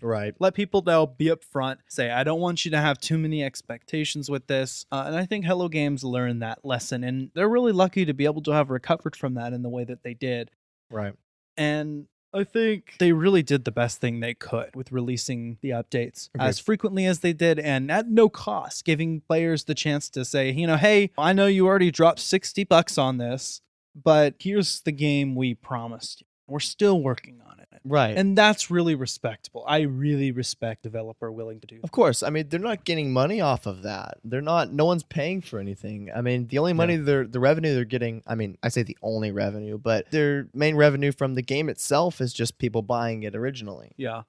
Right. Let people know, be upfront, say, I don't want you to have too many expectations with this. And I think Hello Games learned that lesson, and they're really lucky to be able to have recovered from that in the way that they did. Right. And I think they really did the best thing they could with releasing the updates as frequently as they did and at no cost, giving players the chance to say, hey, I know you already dropped $60 on this, but here's the game we promised you. We're still working on it. Right. And that's really respectable. I really respect developer willing to do that. Of course. I mean, they're not getting money off of that. No one's paying for anything. I mean, the only money the revenue they're getting, I mean, I say the only revenue, but their main revenue from the game itself is just people buying it originally. Yeah.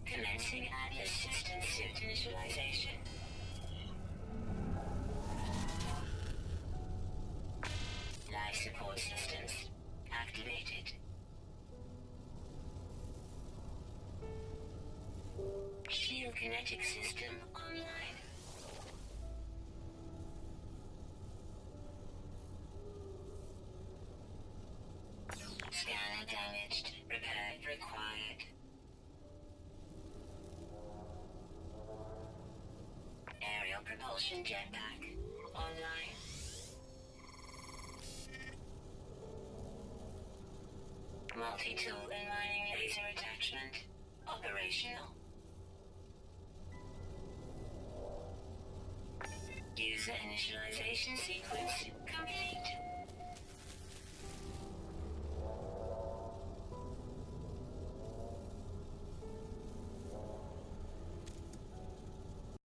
Commencing Atlas system suit initialization. Life support systems activated. Shield kinetic system online. Scanner damaged. Repair required. Aerial propulsion jetpack online. Multi-tool and mining laser attachment operational. User initialization sequence complete.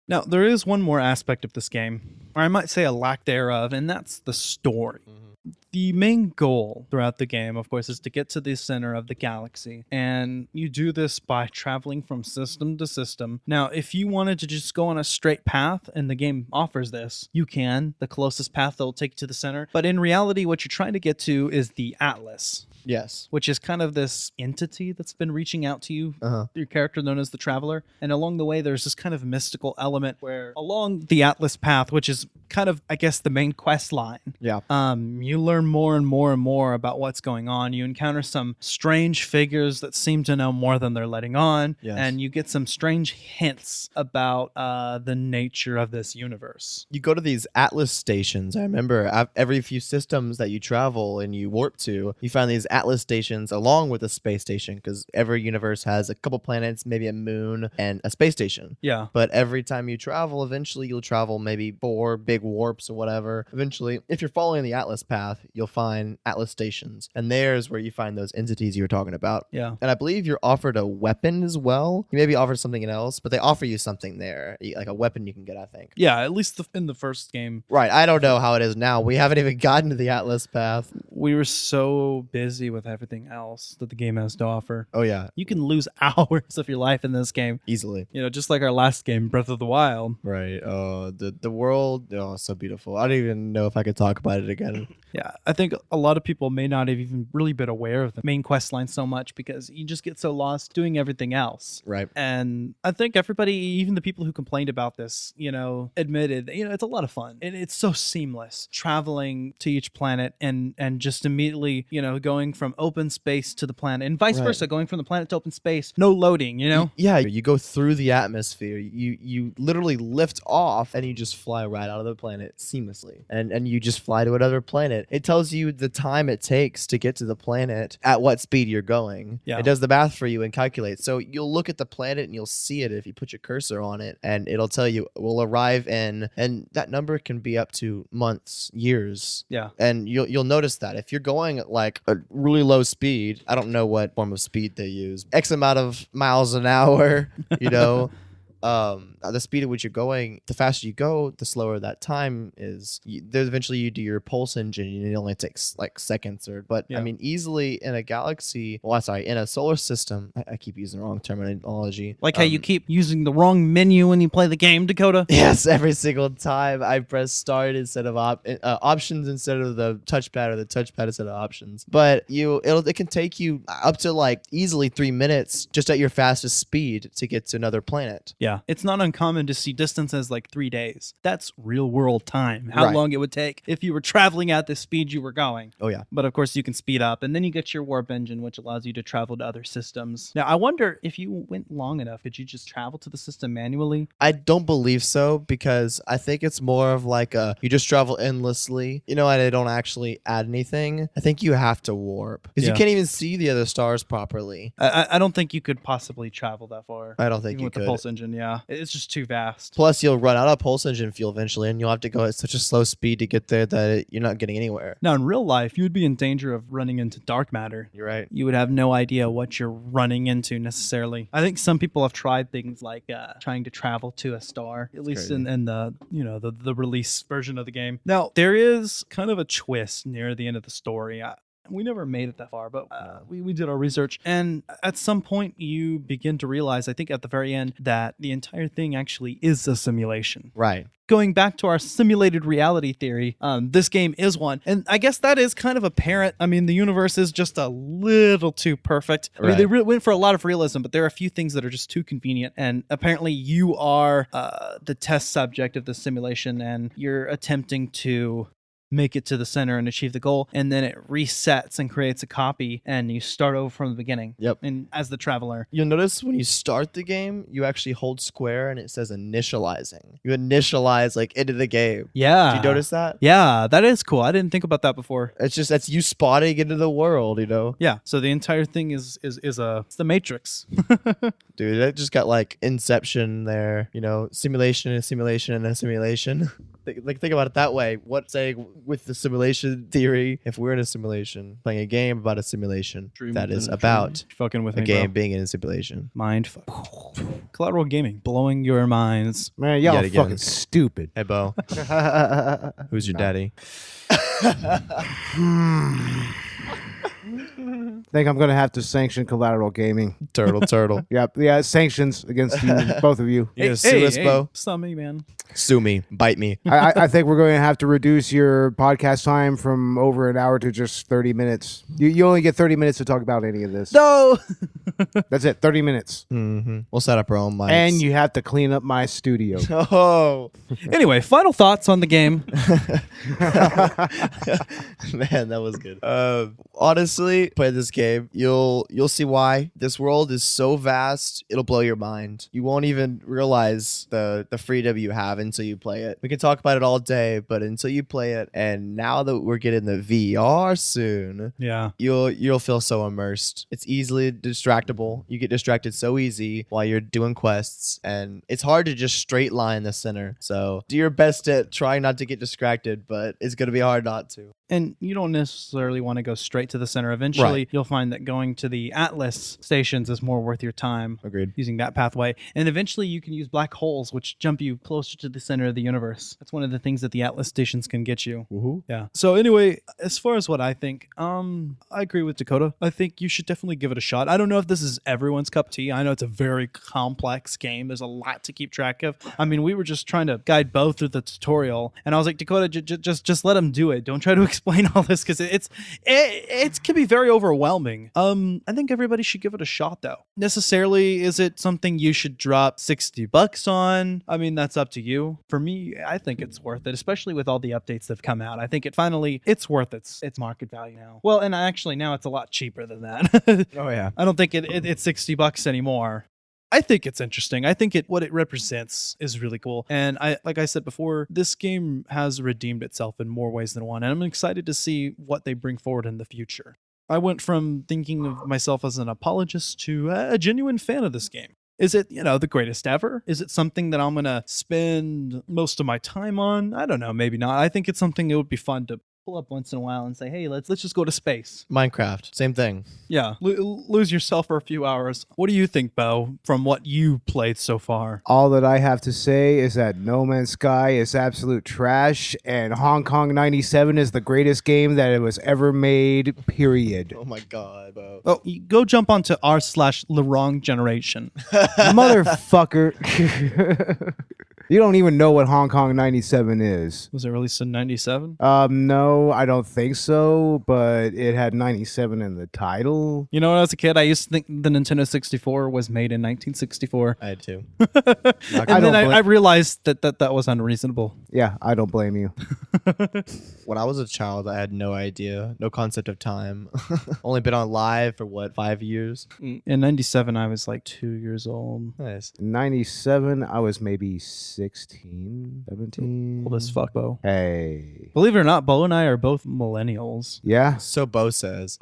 Now, there is one more aspect of this game, or I might say a lack thereof, and that's the story. The main goal throughout the game, of course, is to get to the center of the galaxy, and you do this by traveling from system to system. Now, if you wanted to just go on a straight path, and the game offers this, you can. The closest path that will take you to the center. But in reality, what you're trying to get to is the Atlas, Yes. which is kind of this entity that's been reaching out to you, Uh-huh. your character known as the Traveler. And along the way, there's this kind of mystical element where along the Atlas path, which is kind of, I guess, the main quest line, Yeah. you learn more and more and more about what's going on. You encounter some strange figures that seem to know more than they're letting on. Yes. And you get some strange hints about the nature of this universe. You go to these Atlas stations. I remember every few systems that you travel and you warp to, you find these Atlas stations along with a space station, because every universe has a couple planets, maybe a moon, and a space station. Yeah. But every time you travel, eventually you'll travel maybe 4 big warps or whatever. Eventually, if you're following the Atlas path, you'll find Atlas stations. And there's where you find those entities you were talking about. Yeah. And I believe you're offered a weapon as well. You may be offered something else, but they offer you something there, like a weapon you can get, I think. Yeah, at least in the first game. Right. I don't know how it is now. We haven't even gotten to the Atlas path. We were so busy with everything else that the game has to offer. Oh, yeah. You can lose hours of your life in this game. Easily. You know, just like our last game, Breath of the Wild. Right. The world, so beautiful. I don't even know if I could talk about it again. Yeah, I think a lot of people may not have even really been aware of the main quest line so much because you just get so lost doing everything else. Right. And I think everybody, even the people who complained about this, admitted that, it's a lot of fun. And it's so seamless traveling to each planet and just immediately, going from open space to the planet and vice Right. versa, going from the planet to open space, no loading, Yeah, you go through the atmosphere. You literally lift off and you just fly right out of the planet seamlessly. And you just fly to another planet. It tells you the time it takes to get to the planet at what speed you're going. Yeah. It does the math for you and calculates. So you'll look at the planet and you'll see it if you put your cursor on it, and it'll tell you we'll arrive in, and that number can be up to months, years. Yeah. And you'll notice that if you're going at like a really low speed, I don't know what form of speed they use, X amount of miles an hour, the speed at which you're going, the faster you go, the slower that time is. There's eventually you do your pulse engine, and it only takes like seconds. Yeah. I mean, easily in a galaxy. Well, sorry, in a solar system. I keep using the wrong terminology. Like how you keep using the wrong menu when you play the game, Dakota. Yes, every single time I press start instead of options instead of the touchpad, or the touchpad instead of options. But it can take you up to like easily 3 minutes just at your fastest speed to get to another planet. Yeah, it's not uncommon to see distances like 3 days. That's real world time. How Right. long it would take if you were traveling at the speed you were going. Oh yeah. But of course, you can speed up, and then you get your warp engine, which allows you to travel to other systems. Now, I wonder if you went long enough, could you just travel to the system manually? I don't believe so, because I think it's more of like you just travel endlessly, and they don't actually add anything. I think you have to warp because Yeah. you can't even see the other stars properly. I don't think you could possibly travel that far. I don't think Even you with could. the pulse engine, yeah. It's just too vast. Plus, you'll run out of pulse engine fuel eventually, and you'll have to go at such a slow speed to get there that you're not getting anywhere. Now, in real life, you would be in danger of running into dark matter. You're right. You would have no idea what you're running into necessarily. I think some people have tried things like trying to travel to a star, at least in the the release version of the game. Now, there is kind of a twist near the end of the story. We never made it that far, but we did our research. And at some point, you begin to realize, I think at the very end, that the entire thing actually is a simulation. Right. Going back to our simulated reality theory, this game is one. And I guess that is kind of apparent. I mean, the universe is just a little too perfect. I mean, they went for a lot of realism, but there are a few things that are just too convenient. And apparently you are the test subject of the simulation, and you're attempting to make it to the center and achieve the goal, and then it resets and creates a copy, and you start over from the beginning. Yep. And as the traveler, You'll notice when you start the game, you actually hold square and it says initializing. You initialize like into the game. yeah. Did you notice that? Yeah, that is cool. I didn't think about that before. That's you spotting into the world, you know? Yeah. So the entire thing is it's the Matrix. Dude, that just got like Inception there, you know, simulation and simulation and a simulation. Think about it that way. What saying with the simulation theory, if we're in a simulation, playing a game about a simulation that is about Fucking with a me, game bro. being in a simulation. Mind fuck. Collateral Gaming, blowing your minds. Man, y'all Yet are again. fucking stupid. Hey, Beau. Who's your daddy? Think I'm gonna have to sanction Collateral Gaming. Turtle. Yep, yeah, sanctions against you, both of you. You gonna sue us, Beau? Sue me, man. Sue me. Bite me. I think we're going to have to reduce your podcast time from over an hour to just 30 minutes. You only get 30 minutes to talk about any of this. No. That's it, 30 minutes. Mm-hmm. We'll set up our own mics. And you have to clean up my studio. Oh. Anyway, final thoughts on the game. Man, that was good. Honestly, play this game. You'll see why. This world is so vast, it'll blow your mind. You won't even realize the freedom you have until you play it. We can talk about it all day, but until you play it, and now that we're getting the VR soon, Yeah. you'll feel so immersed. It's easily distractible. You get distracted so easy while you're doing quests, and it's hard to just straight line the center. So do your best at trying not to get distracted, but it's gonna be hard not to. And you don't necessarily want to go straight to the center. Eventually, you'll find that going to the Atlas stations is more worth your time. Agreed. Using that pathway. And eventually you can use black holes, which jump you closer to the center of the universe. That's one of the things that the Atlas stations can get you. Woohoo. Yeah. So anyway, as far as what I think, I agree with Dakota. I think you should definitely give it a shot. I don't know if this is everyone's cup of tea. I know it's a very complex game. There's a lot to keep track of. I mean, we were just trying to guide Beau through the tutorial, and I was like, Dakota, just let him do it. Don't try to explain all this, because it can be very overwhelming. I think everybody should give it a shot, though. Necessarily, is it something you should drop $60 on? I mean, that's up to you. For me, I think it's worth it, especially with all the updates that have come out. I think it's worth its market value now. Well, and actually now it's a lot cheaper than that. Oh yeah. I don't think it's $60 anymore. I think it's interesting. I think what it represents is really cool. And like I said before, this game has redeemed itself in more ways than one. And I'm excited to see what they bring forward in the future. I went from thinking of myself as an apologist to a genuine fan of this game. Is it, the greatest ever? Is it something that I'm going to spend most of my time on? I don't know. Maybe not. I think it's something that would be fun to pull up once in a while and say, hey, let's just go to space. Minecraft, same thing. Yeah, lose yourself for a few hours. What do you think, Beau, from what you played so far? All that I have to say is that No Man's Sky is absolute trash, and Hong Kong 97 is the greatest game that it was ever made, period. Oh my god, Beau. Oh, you go jump onto r/the wrong generation. Motherfucker. You don't even know what Hong Kong 97 is. Was it released in 97? No, I don't think so, but it had 97 in the title. You know, when I was a kid, I used to think the Nintendo 64 was made in 1964. I had to. And then I realized that was unreasonable. Yeah, I don't blame you. When I was a child, I had no idea, no concept of time. Only been on live for what, 5 years? In 97, I was like 2 years old. Nice. 97, I was maybe 16, 17. Old as fuck, Beau. Hey. Believe it or not, Beau and I are both millennials. Yeah. So Beau says.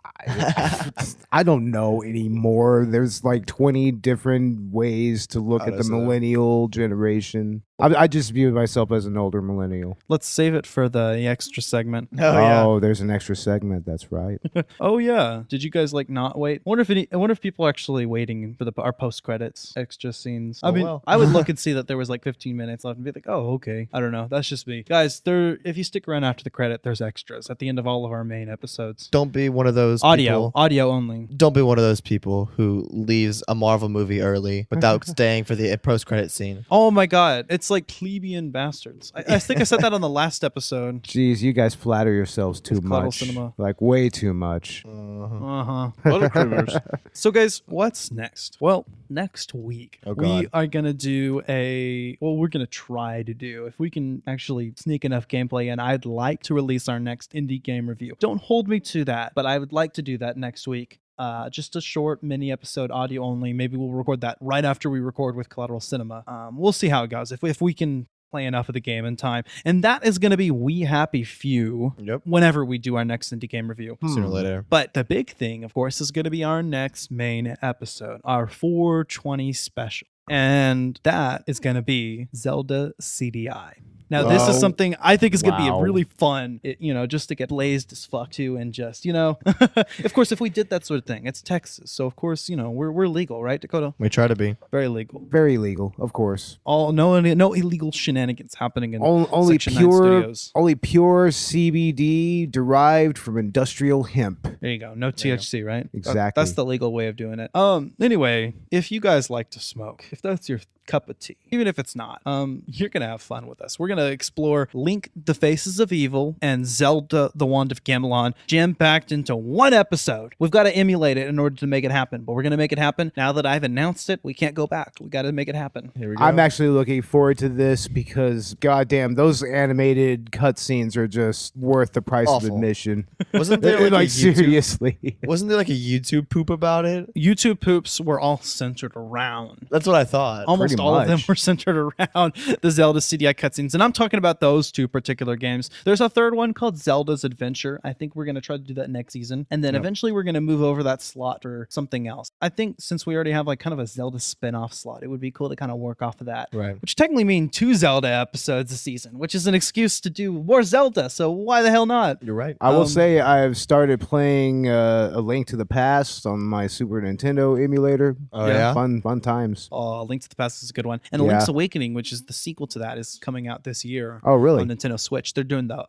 I don't know anymore. There's like 20 different ways to look at the millennial generation. I just view myself as an older millennial. Let's save it for the extra segment. Oh, there's an extra segment. That's right. Oh yeah. Did you guys like not wait? I wonder if people are actually waiting for our post credits extra scenes. I mean, I would look and see that there was like 15 minutes left and be like, oh okay. I don't know. That's just me, guys. If you stick around after the credit, there's extras at the end of all of our main episodes. Don't be one of those audio people, only. Don't be one of those people who leaves a Marvel movie early without staying for the post credit scene. Oh my god, it's like plebeian bastards. I think I said that on the last episode. Jeez, you guys flatter yourselves too Collateral much. Cinema. Like way too much. So guys, what's next? Well, next week Oh, we God. are gonna do we're gonna try to do, if we can actually sneak enough gameplay in, I'd like to release our next indie game review. Don't hold me to that, but I would like to do that next week. Just a short mini episode, audio only. Maybe we'll record that right after we record with Collateral Cinema. We'll see how it goes. If we can play enough of the game in time. And that is going to be We Happy Few whenever we do our next indie game review. Sooner or later. But the big thing, of course, is going to be our next main episode, our 420 special. And that is going to be Zelda CDI. Now, this is something I think is going to be really fun, just to get blazed as fuck to and just, of course, if we did that sort of thing, it's Texas. So, of course, we're legal, right, Dakota? We try to be. Very legal. Very legal, of course. No illegal shenanigans happening in only Section 9 pure studios. Only pure CBD derived from industrial hemp. There you go. No THC, right? Exactly. That's the legal way of doing it. Anyway, if you guys like to smoke, if that's your cup of tea, even if it's not, you're gonna have fun with us. We're gonna explore Link the Faces of Evil and Zelda the Wand of Gamelon jam-packed into one episode. We've got to emulate it in order to make it happen, but we're gonna make it happen. Now that I've announced it, we can't go back. We got to make it happen. Here we go. I'm actually looking forward to this because goddamn, those animated cutscenes are just worth the price of admission. Wasn't there like, seriously? Wasn't there like a YouTube poop about it? YouTube poops were all centered around. That's what I thought. Almost all of them were centered around the Zelda CDI cutscenes. And I'm talking about those two particular games. There's a third one called Zelda's Adventure. I think we're going to try to do that next season. And then eventually we're going to move over that slot for something else. I think since we already have like kind of a Zelda spin-off slot, it would be cool to kind of work off of that. Right. Which technically mean 2 Zelda episodes a season, which is an excuse to do more Zelda. So why the hell not? You're right. I will say I've started playing A Link to the Past on my Super Nintendo emulator. Oh, yeah? Fun times. Oh, Link to the Past is a good one. And Link's Awakening, which is the sequel to that, is coming out this year. Oh, really? On Nintendo Switch. They're doing the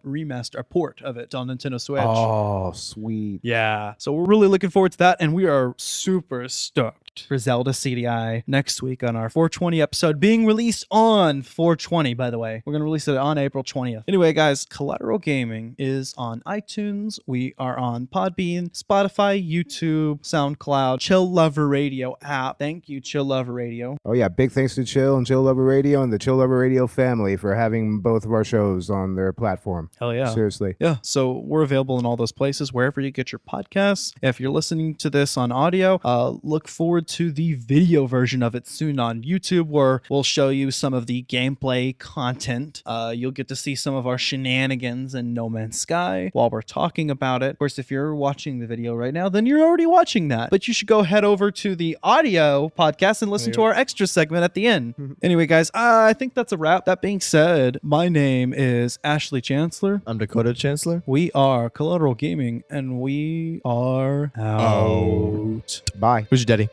remaster, a port of it on Nintendo Switch. Oh, sweet. Yeah. So we're really looking forward to that, and we are super stoked for Zelda CDI next week on our 420 episode, being released on 420, by the way. We're going to release it on April 20th. Anyway, guys, Collateral Gaming is on iTunes. We are on Podbean, Spotify, YouTube, SoundCloud, Chill Lover Radio app. Thank you, Chill Lover Radio. Oh, yeah. Big thanks to Chill and Chill Lover Radio and the Chill Lover Radio family for having both of our shows on their platform. Hell yeah. Seriously. Yeah. So we're available in all those places, wherever you get your podcasts. If you're listening to this on audio, look forward to the video version of it soon on YouTube, where we'll show you some of the gameplay content. You'll get to see some of our shenanigans in No Man's Sky while we're talking about it. Of course, if you're watching the video right now, then you're already watching that. But you should go head over to the audio podcast and listen to our extra segment at the end. Anyway, guys, I think that's a wrap. That being said, my name is Ashley Chancellor. I'm Dakota Chancellor. We are Collateral Gaming, and we are out. Bye. Who's your daddy?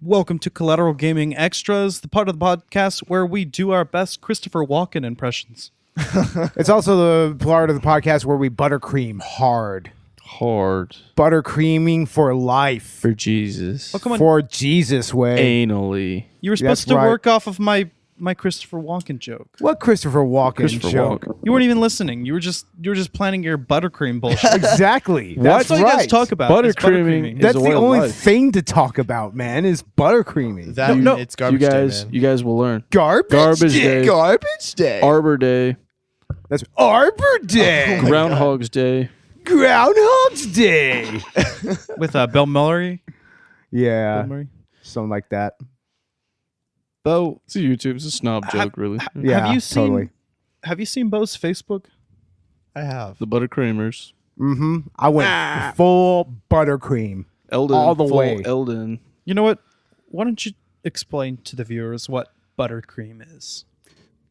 Welcome to Collateral Gaming Extras, the part of the podcast where we do our best Christopher Walken impressions. It's also the part of the podcast where we buttercream hard. Buttercreaming for life. For Jesus. Oh, come on. For Jesus way. Anally. You were supposed That's to right. work off of my Christopher Walken joke. What Christopher Walken Christopher joke? Walken. You weren't even listening. You were just planning your buttercream bullshit. Exactly. That's That's all you guys right. talk about. is Buttercreaming. That's is a the way of only life. thing to talk about, man, is buttercreaming. That No, it's garbage You day, guys, man. you guys will learn. Garbage Day. Garbage day. Arbor Day. That's Arbor Day. Groundhog's Day. Groundhog's Day. With Bill Murray. Yeah, Bill Murray. something like that. Bo, It's a YouTube. It's a snob joke, really. Yeah, have you seen totally. Have you seen Bo's Facebook? I have. The Buttercreamers. Mm-hmm. I went full buttercream. Eldon. All the full way. Eldon. You know what? Why don't you explain to the viewers what buttercream is?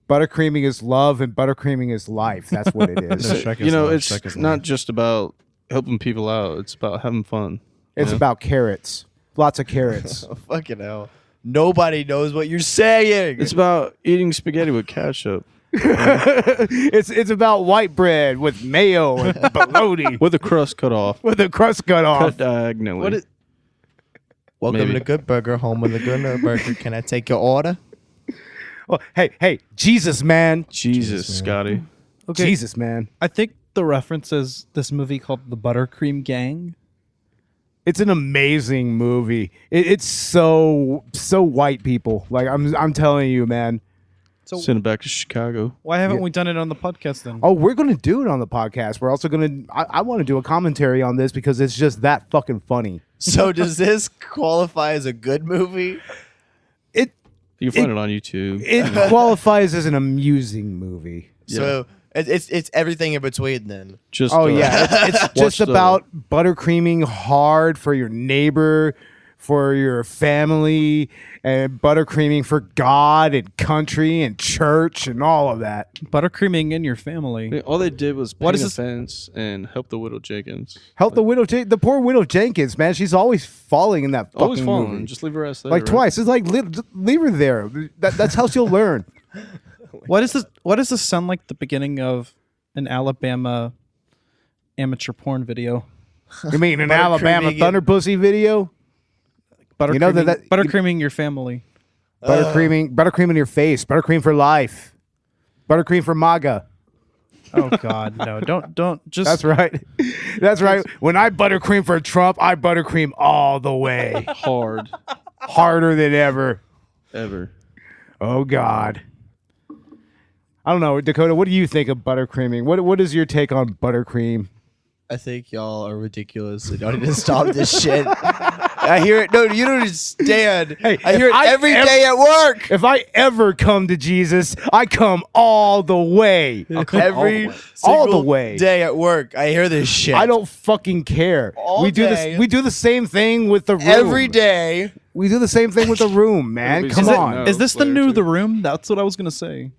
Buttercreaming is love and buttercreaming is life. That's what it is. No, Shrek is You know, love, it's Shrek is not love. just about helping people out. It's about having fun. It's Yeah. about carrots. Lots of carrots. Oh, fucking hell. Nobody knows what you're saying. It's about eating spaghetti with ketchup. it's about white bread with mayo and bologna With the crust cut off. with the crust cut off. Cut diagonally. What is, Welcome maybe. to Good Burger, home of the Good Burger. Can I take your order? Oh, hey, Jesus, man. Jesus, man. Scotty. okay, Jesus, man. I think the reference is this movie called The Buttercream Gang. It's an amazing movie. It's so white people. Like I'm telling you, man. So Send it back to Chicago. why haven't we done it on the podcast then? Oh, we're gonna do it on the podcast. We're also gonna. I want to do a commentary on this because it's just that fucking funny. So does this qualify as a good movie? You can find it on YouTube. It qualifies as an amusing movie. So it's everything in between then. Just Oh yeah, it's Watch just the- about buttercreaming hard for your neighbor, for your family, and buttercreaming for God and country and church and all of that. Buttercreaming in your family. All they did was What paint is a this- fence and help the widow Jenkins. Help the widow, the poor widow Jenkins, man. She's always falling in that fucking Always falling. movie. Just leave her ass there. Like right? twice. It's like leave her there. That's how she'll learn. What is this? What does this sound like? The beginning of an Alabama amateur porn video. You mean an Buttercreaming Alabama it. Thunder Pussy video? Buttercreaming, You know that- buttercreaming your family. Buttercream in your face. Buttercream for life. Buttercream for MAGA. Oh God, no! Don't just. That's right. That's right. When I buttercream for Trump, I buttercream all the way. Hard. Harder than ever. Ever. Oh God. I don't know, Dakota. What do you think of buttercreaming? What is your take on buttercream? I think y'all are ridiculous. I don't need to stop this shit. I hear it. No, you don't understand. Hey, I hear if it I every ever- day at work. If I ever come to Jesus, I come all the way. Every All the single way. day at work, I hear this shit. I don't fucking care. All we do day. this. We do the same thing with the room. every day. We do the same thing with the room, man. Is Come it- on. no. Is this the Later, new too. The Room? That's what I was gonna say.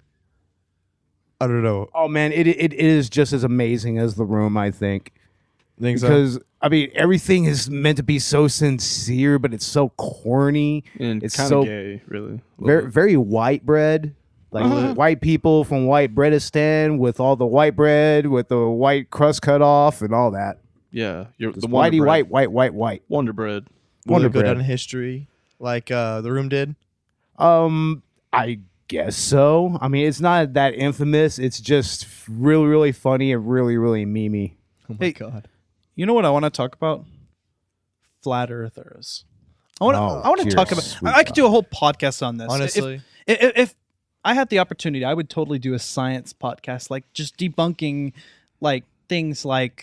I don't know. Oh man, it is just as amazing as the room, I think. Think so? Because I mean, everything is meant to be so sincere, but it's so corny. And It's kind so of gay, really. very, very white bread. Like white people from white breadistan with all the white bread, with the white crust cut off and all that. Yeah. You're Just the Wonder whitey Bread. white. Wonder Bread. Will Wonder it go Bread. down in history like the room did? I guess so. I mean, it's not that infamous. It's just really, really funny and really, really memey. Oh my Hey, god. You know what I want to talk about? Flat Earthers. I want to. Oh, I want to dear talk about. sweet I could do a whole podcast on this. Honestly, If I had the opportunity, I would totally do a science podcast, like just debunking, like things like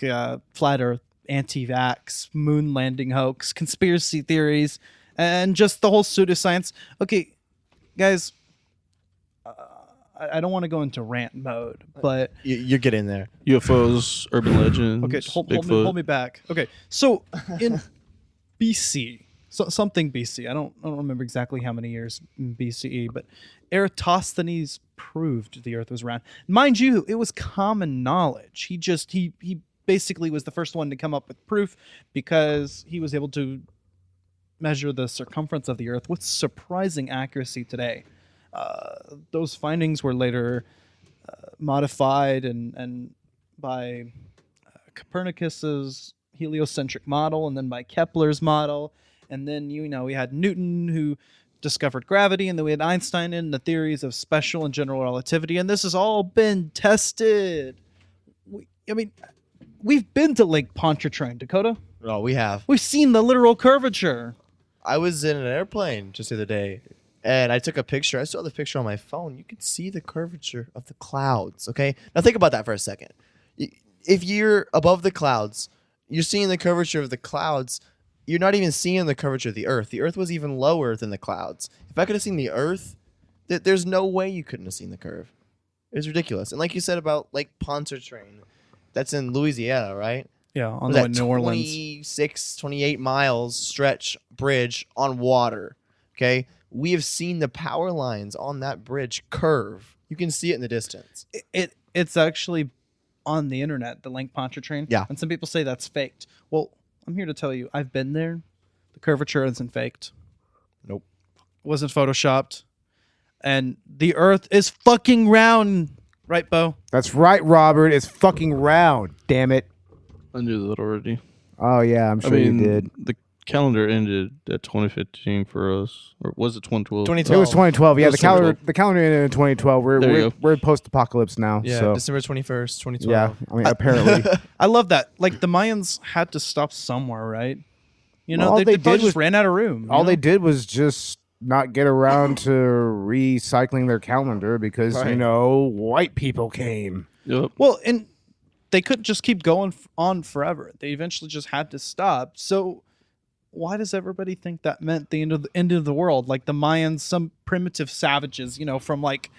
flat Earth, anti-vax, moon landing hoax, conspiracy theories, and just the whole pseudoscience. Okay, guys, I don't want to go into rant mode, but you're getting there. UFOs, urban legends. okay, Bigfoot. hold me back. Okay, so in BC, something BC. I don't remember exactly how many years in BCE, but Eratosthenes proved the Earth was round. Mind you, it was common knowledge. He basically was the first one to come up with proof because he was able to measure the circumference of the Earth with surprising accuracy today. Those findings were later modified and by Copernicus's heliocentric model, and then by Kepler's model, and then we had Newton, who discovered gravity, and then we had Einstein and the theories of special and general relativity, and this has all been tested. We've been to Lake Pontchartrain, Dakota. Oh, we have. We've seen the literal curvature. I was in an airplane just the other day, and I took a picture. I saw the picture on my phone. You can see the curvature of the clouds, okay? Now think about that for a second. If you're above the clouds, you're seeing the curvature of the clouds. You're not even seeing the curvature of the Earth. The Earth was even lower than the clouds. If I could have seen the Earth, there's no way you couldn't have seen the curve. It's ridiculous. And like you said about Lake Pontchartrain, that's in Louisiana, right? Yeah, on Was the way that to New Orleans. 26, 28 miles stretch bridge on water, okay? We have seen the power lines on that bridge curve. You can see it in the distance. It's actually on the internet, the Lake Pontchartrain. Yeah. And some people say that's faked. Well, I'm here to tell you, I've been there. The curvature isn't faked. Nope. Wasn't photoshopped. And the Earth is fucking round. Right, Beau? That's right, Robert. It's fucking round. Damn it. I knew that already. Oh yeah, I'm sure you did. The calendar ended at 2015 for us, or was it 2012? 2012. It was 2012. Yeah, It was the calendar ended in 2012. There you go. We're post-apocalypse now. Yeah, so. December 21st, 2012. Yeah, I mean apparently. I love that. Like, the Mayans had to stop somewhere, right? Well, all they they probably did just was- ran out of room. All they did was just not get around to recycling their calendar because Right. white people came. Yep. Well, and they couldn't just keep going on forever. They eventually just had to stop. So why does everybody think that meant the end of the world? Like the Mayans, some primitive savages, from like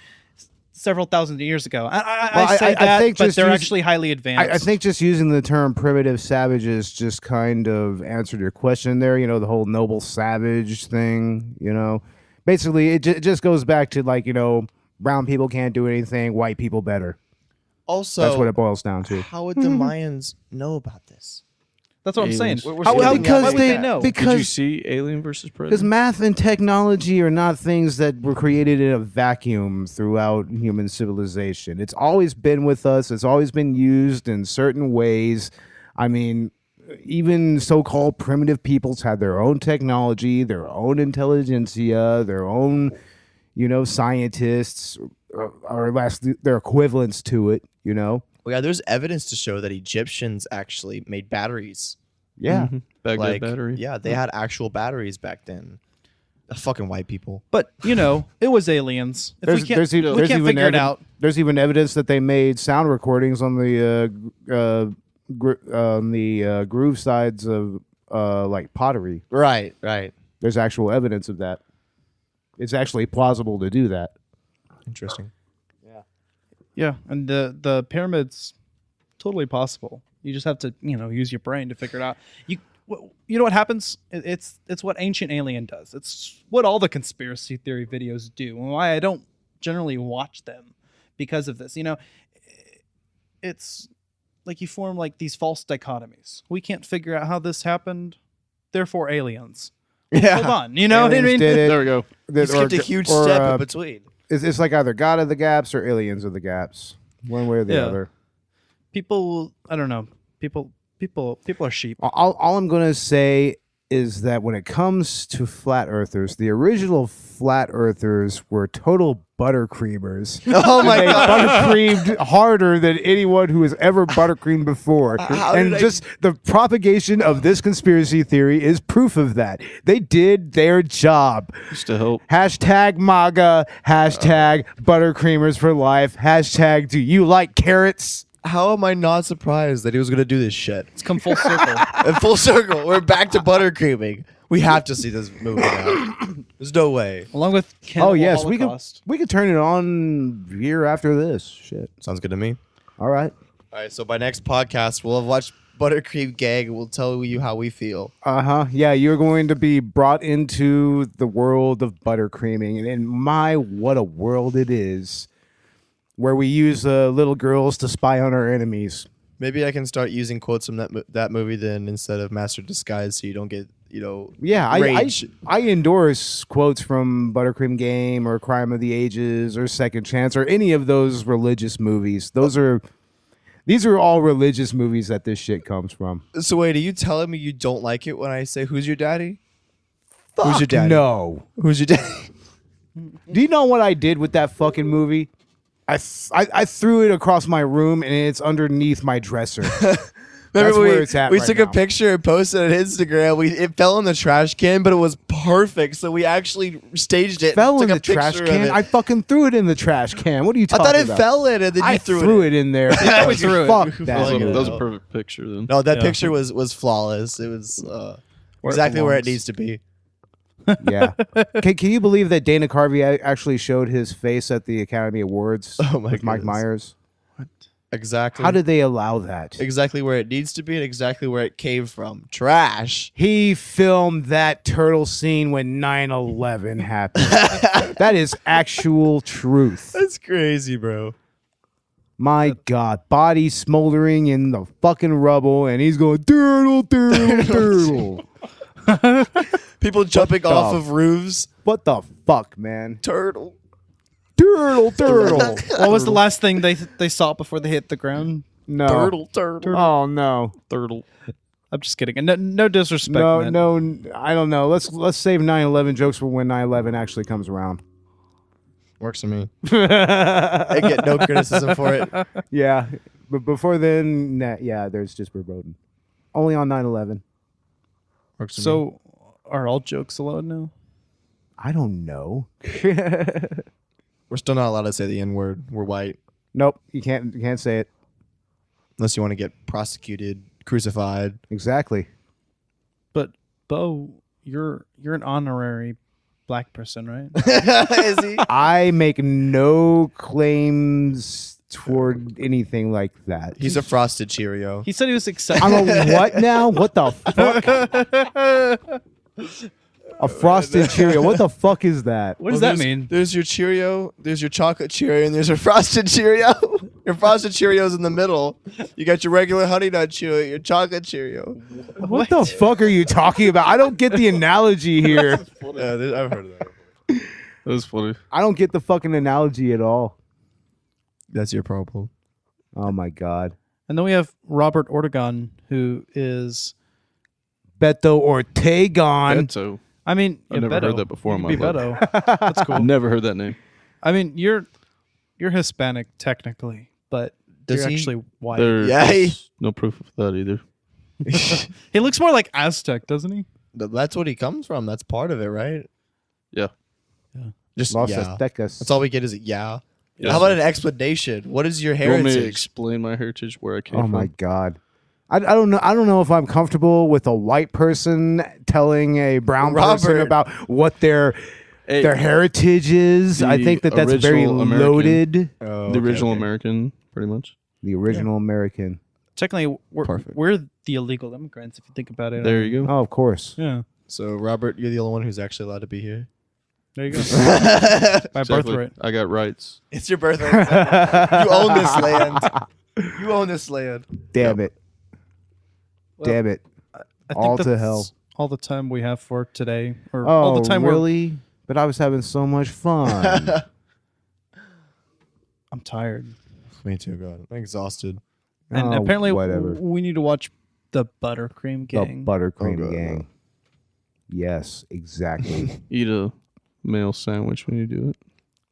several thousand years ago. I say that, think but just they're use- actually highly advanced. I think just using the term primitive savages just kind of answered your question there. The whole noble savage thing. Basically, it just goes back to like brown people can't do anything, white people better. Also, That's what it boils down to. how would the Mayans know about this? That's what I'm saying. Aliens. We're How still would because they they- know? Did you Because see Alien versus because Predator? math and technology are not things that were created in a vacuum throughout human civilization. It's always been with us. It's always been used in certain ways. I mean, even so-called primitive peoples had their own technology, their own intelligentsia, their own, scientists, or at least their equivalents to it. Well, yeah, there's evidence to show that Egyptians actually made batteries. Yeah. Mhm. Baghdad battery. Yeah, they had actual batteries back then. Fucking white people. But, it was aliens. If we can't, we there's can't even figure it out. There's even evidence that they made sound recordings on the groove sides of like pottery. Right. There's actual evidence of that. It's actually plausible to do that. Interesting. Yeah, and the pyramids, totally possible. You just have to, use your brain to figure it out. You know what happens? It's what Ancient Alien does. It's what all the conspiracy theory videos do, and why I don't generally watch them because of this. It's like you form like these false dichotomies. We can't figure out how this happened, therefore aliens. Yeah. Hold on, you know what I Aliens mean? did it. There we go. You skipped a huge or, step in between. It's like either God of the Gaps or Aliens of the Gaps. One way or the Yeah. other. People, I don't know. People are sheep. All I'm going to say is that when it comes to flat earthers, the original flat earthers were total buttercreamers. Oh my They god. buttercreamed harder than anyone who has ever buttercreamed before. How And did I- just the propagation of this conspiracy theory is proof of that. They did their job. Just to help. Hashtag MAGA, hashtag buttercreamers for life, hashtag do you like carrots? How am I not surprised that he was going to do this shit? It's come full circle. In full circle, we're back to buttercreaming. We have to see this movie now. There's no way. Along with Cannibal Oh yes, Holocaust. we could turn it on year after this. Shit. Sounds good to me. All right. All right, so by next podcast, we'll have watched Buttercream Gang and we'll tell you how we feel. Uh-huh. Yeah, you're going to be brought into the world of buttercreaming. And my, what a world it is. Where we use little girls to spy on our enemies. Maybe I can start using quotes from that movie then instead of Master Disguise, so you don't get Yeah, rage. I endorse quotes from Buttercream Game or Crime of the Ages or Second Chance or any of those religious movies. These are all religious movies that this shit comes from. So wait, are you telling me you don't like it when I say who's your daddy? Fuck Who's your daddy? No. Who's your daddy? Do you know what I did with that fucking movie? I threw it across my room and it's underneath my dresser. That's where it's at we right took now. a picture and posted it on Instagram. It fell in the trash can, but it was perfect. So we actually staged it. Fell took in a the trash picture of can. it. I fucking threw it in the trash can. What are you I talking thought it about? fell in, and then you I threw it. in there. we threw it. Fuck That that. was a perfect picture then. No, that Yeah. picture was flawless. It was Where it exactly where it belongs. needs to be. Yeah. Can you believe that Dana Carvey actually showed his face at the Academy Awards Oh my with Mike goodness. Myers? Exactly. How did they allow that? exactly where it needs to be and exactly where it came from? Trash. He filmed that turtle scene when 9/11 happened. That is actual truth. That's crazy, bro. My God, body smoldering in the fucking rubble, and he's going turtle, turtle, turtle. People jumping off the- of roofs. What the fuck, man? Turtle. Turtle, turtle. What was the last thing they saw before they hit the ground? No. Turtle. Oh no. Turtle. I'm just kidding. No disrespect. No, man. no, I don't know. Let's save 9/11 jokes for when 9/11 actually comes around. Works for me. I get no criticism for it. Yeah, but before then, yeah, there's just verboten. Only on 9/11. Works for me. So, are all jokes allowed now? I don't know. We're still not allowed to say the N word. We're white. Nope, you can't say it. Unless you want to get prosecuted, crucified. Exactly. But Beau, you're an honorary black person, right? Is he? I make no claims toward anything like that. He's a frosted Cheerio. He said he was excited. I'm a what now? What the fuck? A frosted Cheerio. What the fuck is that? What does that mean? There's your Cheerio, there's your chocolate Cheerio, and there's your frosted Cheerio. Your frosted Cheerio's in the middle. You got your regular honey nut Cheerio, your chocolate Cheerio. What the fuck are you talking about? I don't get the analogy here. Yeah, I've heard of that. That was funny. I don't get the fucking analogy at all. That's your problem. Oh my God. And then we have Robert Ortegon, who is, Beto Ortegon. Beto. I mean, I've never heard that before in You my could be life. Beto. That's cool. Never heard that name. I mean, you're Hispanic technically, but Does you're he? actually white. There's Yeah, no proof of that either. He looks more like Aztec, doesn't he? That's what he comes from. That's part of it, right? Yeah. Just Los yeah. Aztecas. That's all we get is a yeah. Yeah. How about an explanation? What is your You want me to heritage? explain my heritage, where I came Oh from? my God. I don't know. I don't know if I'm comfortable with a white person telling a brown person Robert. about what their Hey, heritage is. I the think that's very original American. loaded. Oh, the okay, original okay. American, pretty much. The original American. Technically, Perfect. we're the illegal immigrants, if you think about it. There you go. Oh, of course. Yeah. So, Robert, you're the only one who's actually allowed to be here. There you go. By Exactly. birthright. I got rights. It's your birthday. You own this land. You own this land. Damn it. Well, Damn it. I think All to that's hell. all the time we have for today, or Oh, all the time really? But I was having so much fun. I'm tired. Me too, God. I'm exhausted. And Oh, apparently, whatever. we need to watch the Buttercream The Gang. buttercream Oh, God, gang. Yes, exactly. Eat a male sandwich when you do it.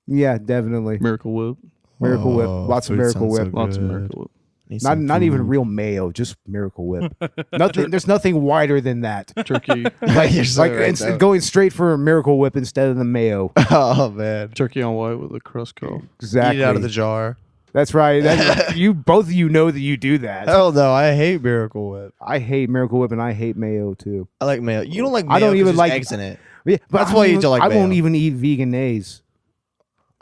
Yeah, definitely. Miracle Whip. Miracle Whip. Oh, Lots of food Miracle sounds so Whip. Lots of good. Miracle Whip. Need Not some not even food. real mayo, just Miracle Whip. Nothing. There's nothing wider than that. Turkey. Like, You're so like right, it's though. going straight for a Miracle Whip instead of the mayo. Oh, man. Turkey on white with a crust call. Exactly. Eat it out of the jar. That's right. You both of you know that you do that. Hell no, I hate Miracle Whip. I hate Miracle Whip and I hate mayo too. I like mayo. You don't like mayo. I don't 'cause even there's like- eggs in it. Yeah, but That's I why you won't- don't like I won't mayo. even eat veganese.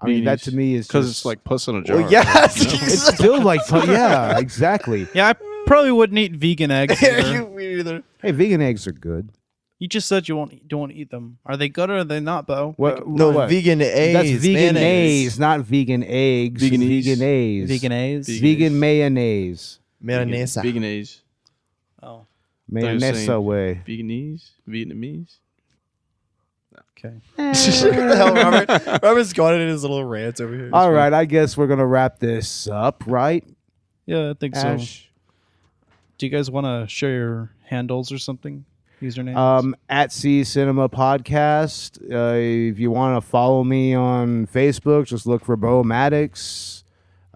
I mean, that to me is Because just- it's like puss in a jar. Well, yes. it's still like yeah, exactly. Yeah, I probably wouldn't eat vegan eggs. either. you me either. Hey, vegan eggs are good. You just said don't want to eat them. Are they good or are they not, Beau? What? No, what? vegan A's. That's vegan mayonnaise. A's, not vegan eggs. Veganese. Vegan A's. Vegan A's? Vegan- Vegan mayonnaise. Mayonnaise. Vegan A's. Oh. Man, that's so way. Vietnamese. Okay. Robert's got it in his little rants over here. All right, I guess we're gonna wrap this up, right? Yeah, I think so. Ash? Do you guys want to share your handles or something? Usernames? At C Cinema Podcast. If you want to follow me on Facebook, just look for Beau Maddox.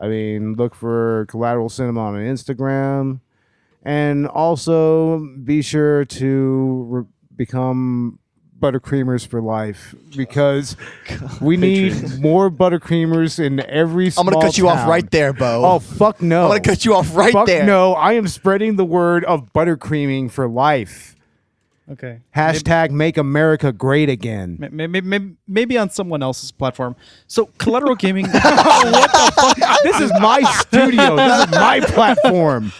I mean, look for Collateral Cinema on Instagram. And also be sure to become buttercreamers for life, because we need more buttercreamers in every small I'm gonna cut you off town. right there, Beau. Oh, fuck no. I'm gonna cut you off right Fuck there. no. I am spreading the word of buttercreaming for life. Okay. Hashtag make America great again. Maybe on someone else's platform. So Collateral Gaming. What the fuck? This is my studio. This is my platform.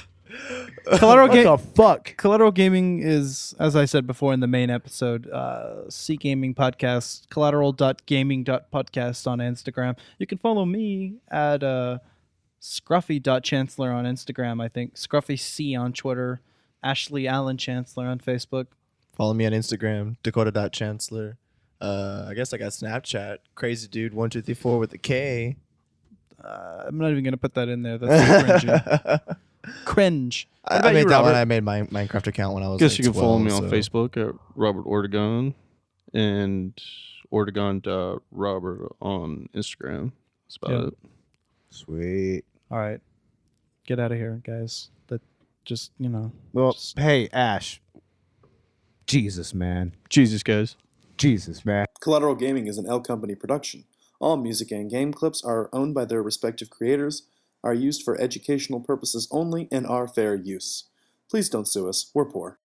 Collateral What the fuck? Collateral Gaming is, as I said before in the main episode, C Gaming Podcast, collateral.gaming.podcast on Instagram. You can follow me at scruffy.chancellor on Instagram, I think. Scruffy C on Twitter. Ashley Allen Chancellor on Facebook. Follow me on Instagram, Dakota.Chancellor. I guess I got Snapchat, Crazy Dude 1234 with a K. I'm not even going to put that in there. That's so cringy. Cringe. What I about made you, that one. Robert? I made my Minecraft account when I was. Guess like you can follow 12, me on so- Facebook at Robert Ortegon and Ortegon.Robert on Instagram. That's about Yeah. it. Sweet. All right. Get out of here, guys. That just, Well, hey, Ash. Jesus, man. Jesus, guys. Jesus, man. Collateral Gaming is an L Company production. All music and game clips are owned by their respective creators, are used for educational purposes only, and are fair use. Please don't sue us. We're poor.